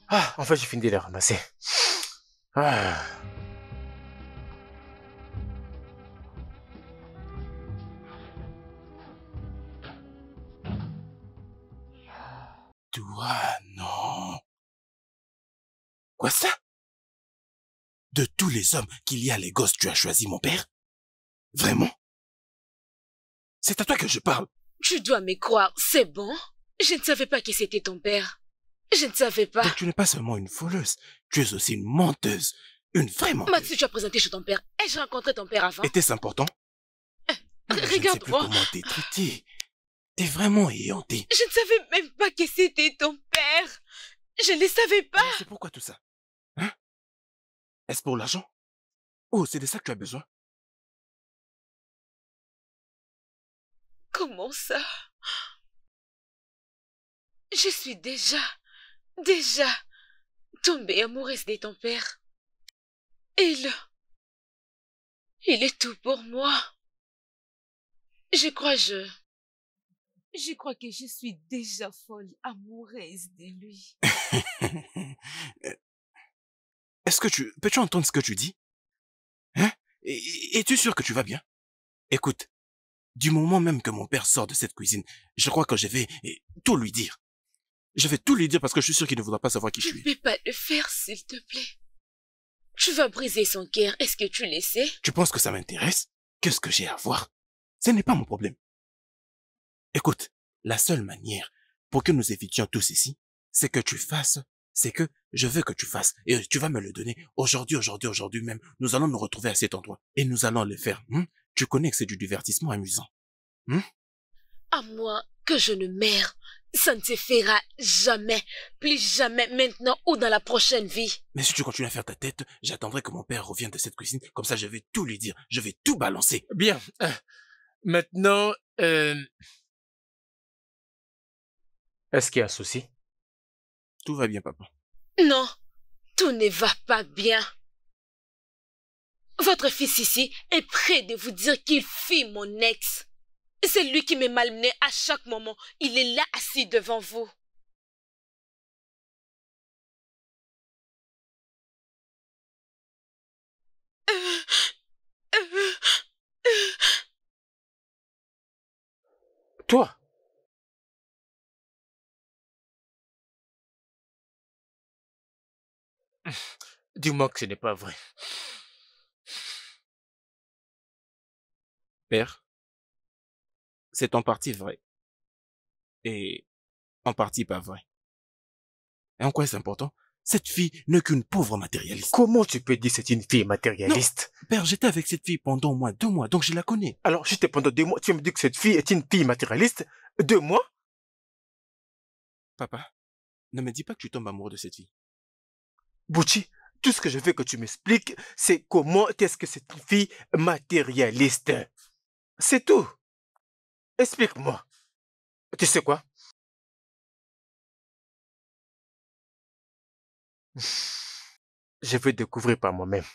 Ah, enfin, j'ai fini de les ramasser. Ah. Toi, non. Quoi ça? De tous les hommes qu'il y a à Lagos, tu as choisi mon père? Vraiment? C'est à toi que je parle. Tu dois me croire, c'est bon? Je ne savais pas que c'était ton père. Je ne savais pas. Donc tu n'es pas seulement une voleuse, tu es aussi une menteuse. Une vraie menteuse. Mathieu, tu as présenté chez ton père. Ai-je rencontré ton père avant? Était-ce important? Regarde-moi. Je ne sais plus comment t'es traité. T'es vraiment éhonté. Je ne savais même pas que c'était ton père. Je ne le savais pas. C'est pourquoi tout ça? Hein? Est-ce pour l'argent? Oh, c'est de ça que tu as besoin? Comment ça? Je suis déjà tombée amoureuse de ton père. Il est tout pour moi. Je crois que je suis déjà folle amoureuse de lui. Est-ce que peux-tu entendre ce que tu dis? Hein? Es-tu sûr que tu vas bien? Écoute, du moment même que mon père sort de cette cuisine, je crois que je vais tout lui dire. Je vais tout lui dire parce que je suis sûr qu'il ne voudra pas savoir qui je suis. Je ne peux pas le faire, s'il te plaît. Tu vas briser son cœur, est-ce que tu le sais? Tu penses que ça m'intéresse? Qu'est-ce que j'ai à voir? Ce n'est pas mon problème. Écoute, la seule manière pour que nous évitions tous ici, c'est que tu fasses, c'est que je veux que tu fasses, et tu vas me le donner aujourd'hui même. Nous allons nous retrouver à cet endroit, et nous allons le faire. Tu connais que c'est du divertissement amusant. À moins que je ne meure, ça ne se fera jamais, plus jamais maintenant ou dans la prochaine vie. Mais si tu continues à faire ta tête, j'attendrai que mon père revienne de cette cuisine, comme ça je vais tout lui dire, je vais tout balancer. Bien. Maintenant, est-ce qu'il y a un souci? Tout va bien, papa. Non, tout ne va pas bien. Votre fils ici est prêt de vous dire qu'il fuit mon ex. C'est lui qui me malmenait à chaque moment. Il est là assis devant vous. Toi? Dis-moi que ce n'est pas vrai. Père, c'est en partie vrai. Et en partie pas vrai. Et en quoi c'est important? Cette fille n'est qu'une pauvre matérialiste. Comment tu peux dire que c'est une fille matérialiste? Non, père, j'étais avec cette fille pendant au moins 2 mois, donc je la connais. Alors, juste pendant 2 mois, tu me dis que cette fille est une fille matérialiste? 2 mois? Papa, ne me dis pas que tu tombes amoureux de cette fille. Bouchi, tout ce que je veux que tu m'expliques, c'est comment est-ce que c'est une fille matérialiste. C'est tout. Explique-moi. Tu sais quoi? Je vais découvrir par moi-même.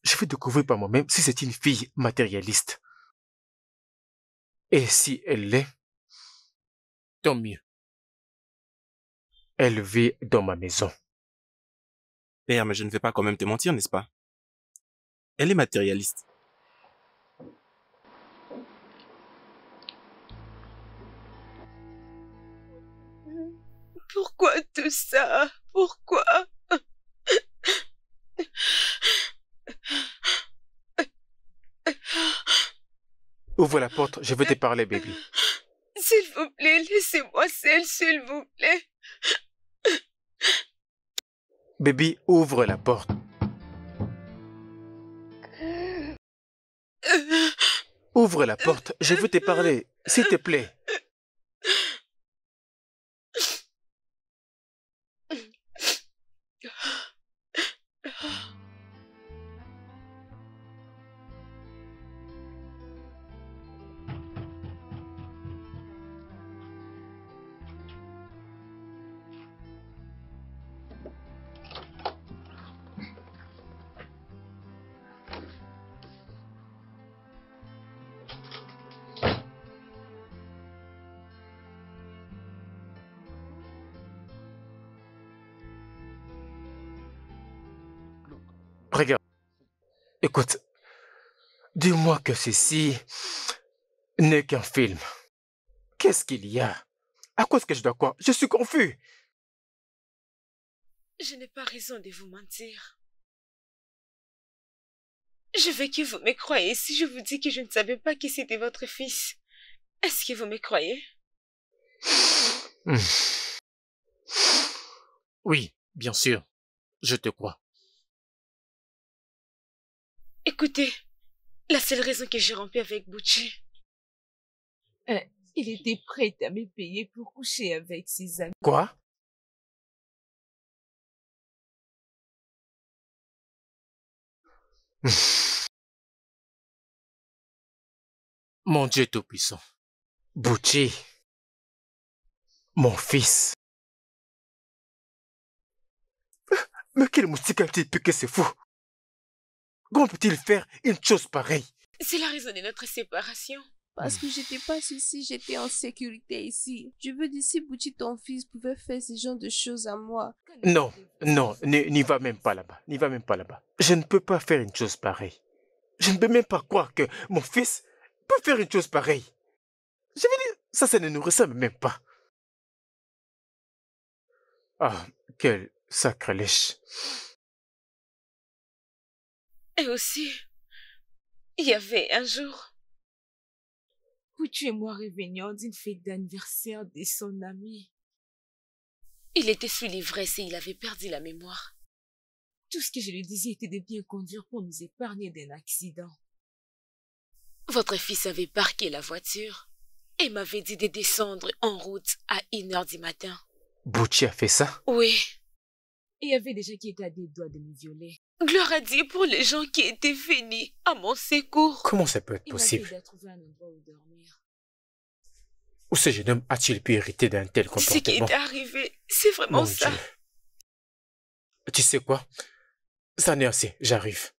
Je vais découvrir par moi-même si c'est une fille matérialiste. Et si elle l'est, tant mieux. Elle vit dans ma maison. Père, mais je ne vais pas quand même te mentir, n'est-ce pas? Elle est matérialiste. Pourquoi tout ça? Pourquoi? Ouvre la porte, je veux te parler, baby. S'il vous plaît, laissez-moi seule, s'il vous plaît. Baby, ouvre la porte. Ouvre la porte, je veux te parler, s'il te plaît. Regarde. Écoute, dis-moi que ceci n'est qu'un film. Qu'est-ce qu'il y a? À quoi est-ce que je dois croire? Je suis confus. Je n'ai pas raison de vous mentir. Je veux que vous me croyez si je vous dis que je ne savais pas que c'était votre fils. Est-ce que vous me croyez? Oui, bien sûr. Je te crois. Écoutez, la seule raison que j'ai rompu avec Butchie, Il était prêt à me payer pour coucher avec ses amis. Quoi? Mon Dieu Tout-Puissant. Butchie. Mon fils. Mais quel moustique a-t-il piqué, c'est fou? Comment peut-il faire une chose pareille? c'est la raison de notre séparation. Parce que j'étais pas ici, j'étais en sécurité ici. Je veux dire, si Bouchi, ton fils, pouvait faire ce genre de choses à moi. Non, non, n'y va même pas là-bas. N'y va même pas là-bas. Je ne peux pas faire une chose pareille. Je ne peux même pas croire que mon fils peut faire une chose pareille. Je veux dire, ça ne nous ressemble même pas. Ah, quel sacrilège. Et aussi, il y avait un jour, Butchie et moi revenions d'une fête d'anniversaire de son ami. il était sous l'ivresse et il avait perdu la mémoire. Tout ce que je lui disais était de bien conduire pour nous épargner d'un accident. Votre fils avait parqué la voiture et m'avait dit de descendre en route à 1h du matin. Butchie a fait ça? Oui. Et il y avait des gens qui étaient à des doigts de me violer. Gloire à Dieu pour les gens qui étaient venus à mon secours. Comment ça peut être Il m'a possible? aidé à trouver un endroit où dormir. Où ce jeune homme a-t-il pu hériter d'un tel Ce qui comportement? est arrivé, c'est vraiment Mon ça. Dieu. Tu sais quoi? Ça n'est assez, j'arrive.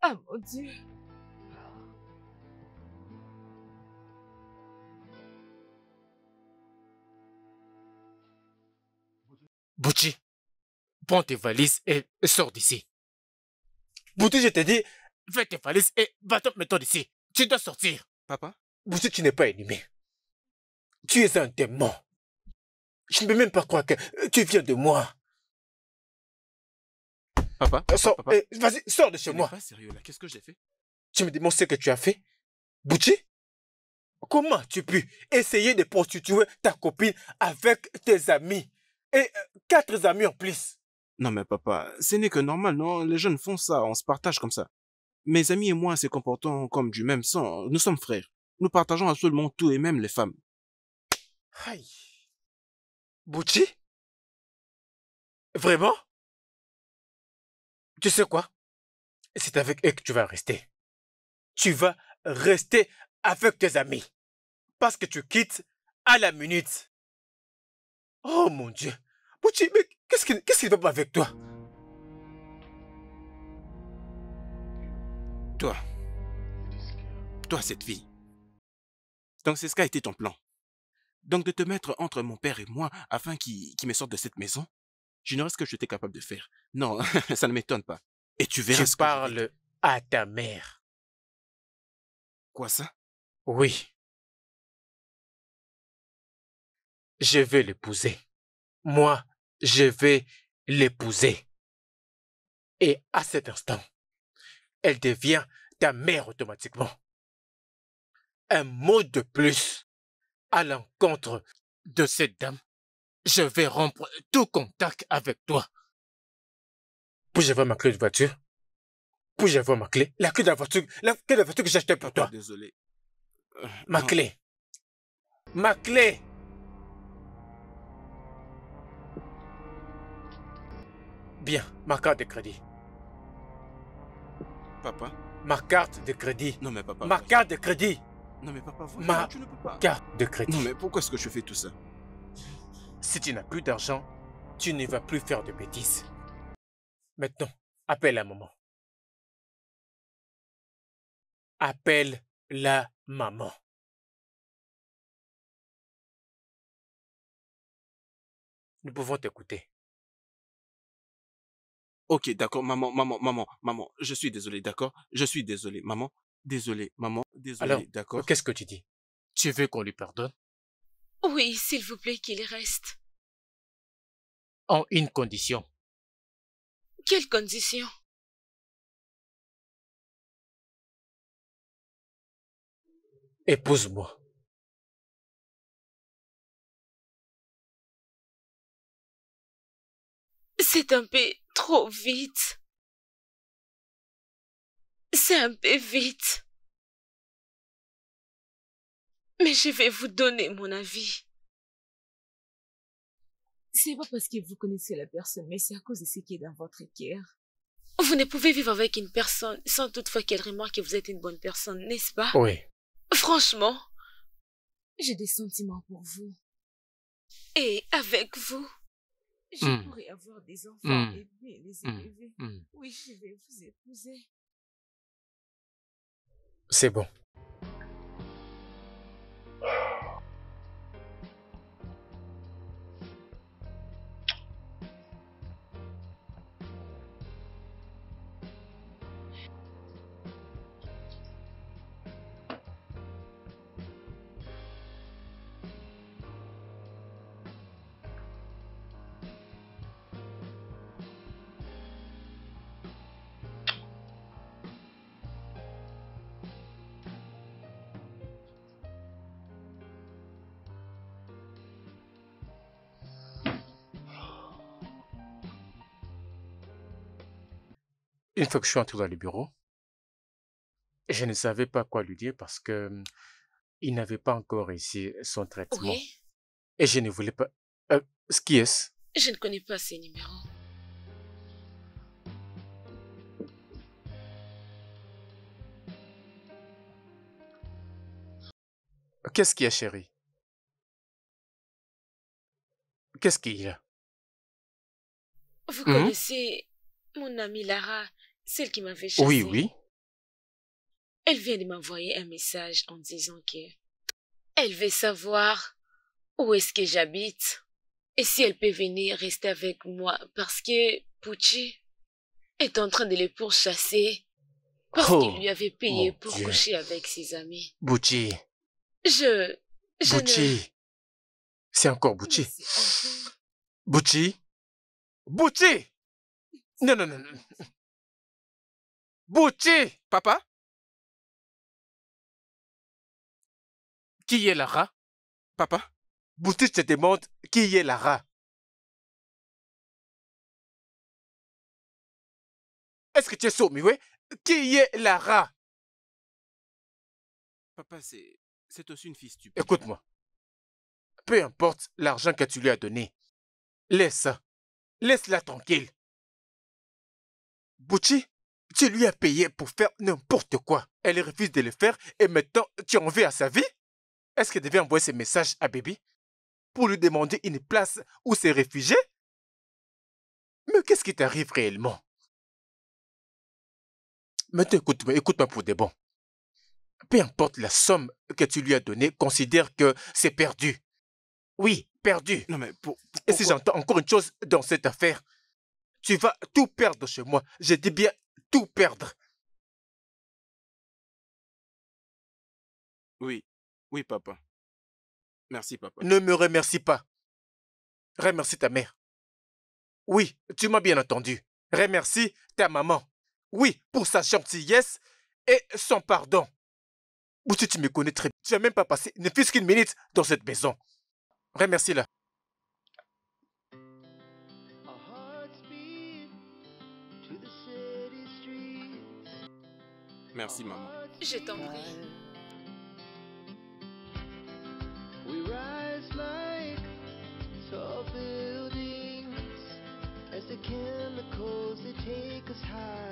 Ah mon Dieu. Butchie, prends tes valises et sors d'ici. Butchie, je te dis, fais tes valises et va-t'en maintenant d'ici. Tu dois sortir. Papa? Butchie, tu n'es pas inhumé. Tu es un démon. Je ne peux même pas croire que tu viens de moi. Papa? Sors, Papa? vas-y, sors de chez Tu n'es moi. pas sérieux là, qu'est-ce que j'ai fait? Tu me demandes ce que tu as fait? Butchie? Comment tu pu essayer de prostituer ta copine avec tes amis? Et 4 amis en plus. Non mais papa, ce n'est que normal, non? Les jeunes font ça, on se partage comme ça. Mes amis et moi se comportons comme du même sang, nous sommes frères. Nous partageons absolument tout et même les femmes. Aïe. Butchie? Vraiment? Tu sais quoi? C'est avec eux que tu vas rester. Tu vas rester avec tes amis. Parce que tu quittes à la minute. Oh mon Dieu. Butchie, mais qu'est-ce qui ne va pas avec toi? Toi cette fille. Donc c'est ce qu'a été ton plan. Donc de te mettre entre mon père et moi afin qu'il me sorte de cette maison, j'ignorais ce que j'étais capable de faire. Non, ça ne m'étonne pas. Et tu verras Tu ce que je vais parles à ta mère. Quoi ça? Oui. Je vais l'épouser. Moi, je vais l'épouser. Et à cet instant, elle devient ta mère automatiquement. Un mot de plus à l'encontre de cette dame, je vais rompre tout contact avec toi. Puis-je avoir ma clé de voiture? Puis-je avoir ma clé? La clé de la voiture, la clé de la voiture que j'ai achetée pour toi. Désolé. Ma Non. clé. Ma clé. Bien, ma carte de crédit. Papa. Ma carte de crédit. Non mais papa. Ma carte de crédit. Non mais papa, voilà, Ma tu ne peux pas. carte de crédit. Non mais pourquoi est-ce que je fais tout ça? Si tu n'as plus d'argent, tu ne vas plus faire de bêtises. Maintenant, appelle la maman. Appelle la maman. Nous pouvons t'écouter. Ok, d'accord, maman, je suis désolé, d'accord? Je suis désolé, maman, désolé, Alors, d'accord? qu'est-ce que tu dis? Tu veux qu'on lui pardonne? Oui, s'il vous plaît, qu'il reste. En une condition. Quelles conditions? Épouse-moi. C'est un peu trop vite. C'est un peu vite. Mais je vais vous donner mon avis. C'est pas parce que vous connaissez la personne, mais c'est à cause de ce qui est dans votre cœur. Vous ne pouvez vivre avec une personne sans toutefois qu'elle remarque que vous êtes une bonne personne, n'est-ce pas? Oui. Franchement. J'ai des sentiments pour vous. Et avec vous? Je pourrais avoir des enfants et bien les élever. Oui, je vais vous épouser. C'est bon. Une fois que je suis entré dans le bureau, je ne savais pas quoi lui dire parce que il n'avait pas encore réussi son traitement. Oui. Et je ne voulais pas... qui est-ce? Je ne connais pas ces numéros. Qu'est-ce qu'il y a, chérie? Qu'est-ce qu'il y a? Vous connaissez mon amie Lara, celle qui m'avait chassée? Oui, oui. Elle vient de m'envoyer un message en disant que elle veut savoir où est-ce que j'habite et si elle peut venir rester avec moi parce que Pucci est en train de les pourchasser parce qu'il lui avait payé pour coucher avec ses amis. Bucci. Je Bucci. C'est encore Bucci. Bucci. Bucci. Non, non, non, non. Bucci. Papa? Qui est Lara? Papa? Bucci te demande qui est Lara. Est-ce que tu es sourd, ouais? Qui est Lara? Papa, c'est aussi une fille stupide. Écoute-moi. Peu importe l'argent que tu lui as donné. Laisse ça. Laisse-la tranquille. Bucci, tu lui as payé pour faire n'importe quoi. Elle refuse de le faire et maintenant tu en veux à sa vie? Est-ce qu'elle devait envoyer ce message à Baby pour lui demander une place où se réfugier? Mais qu'est-ce qui t'arrive réellement? Maintenant, écoute-moi pour de bon. Peu importe la somme que tu lui as donnée, considère que c'est perdu. Oui, perdu. Non mais Et si j'entends encore une chose dans cette affaire, tu vas tout perdre chez moi. Je dis bien tout perdre. Oui, oui papa. Merci papa. Ne me remercie pas. Remercie ta mère. Oui, tu m'as bien entendu. Remercie ta maman. Oui, pour sa gentillesse et son pardon. Bouti, tu me connais très bien. Tu n'as même pas passé ne fût-ce qu'une minute dans cette maison. Remercie-la. Our hearts beat to the city streets. Merci, maman. Je t'en prie. We rise like tall buildings as the chemicals they take us high.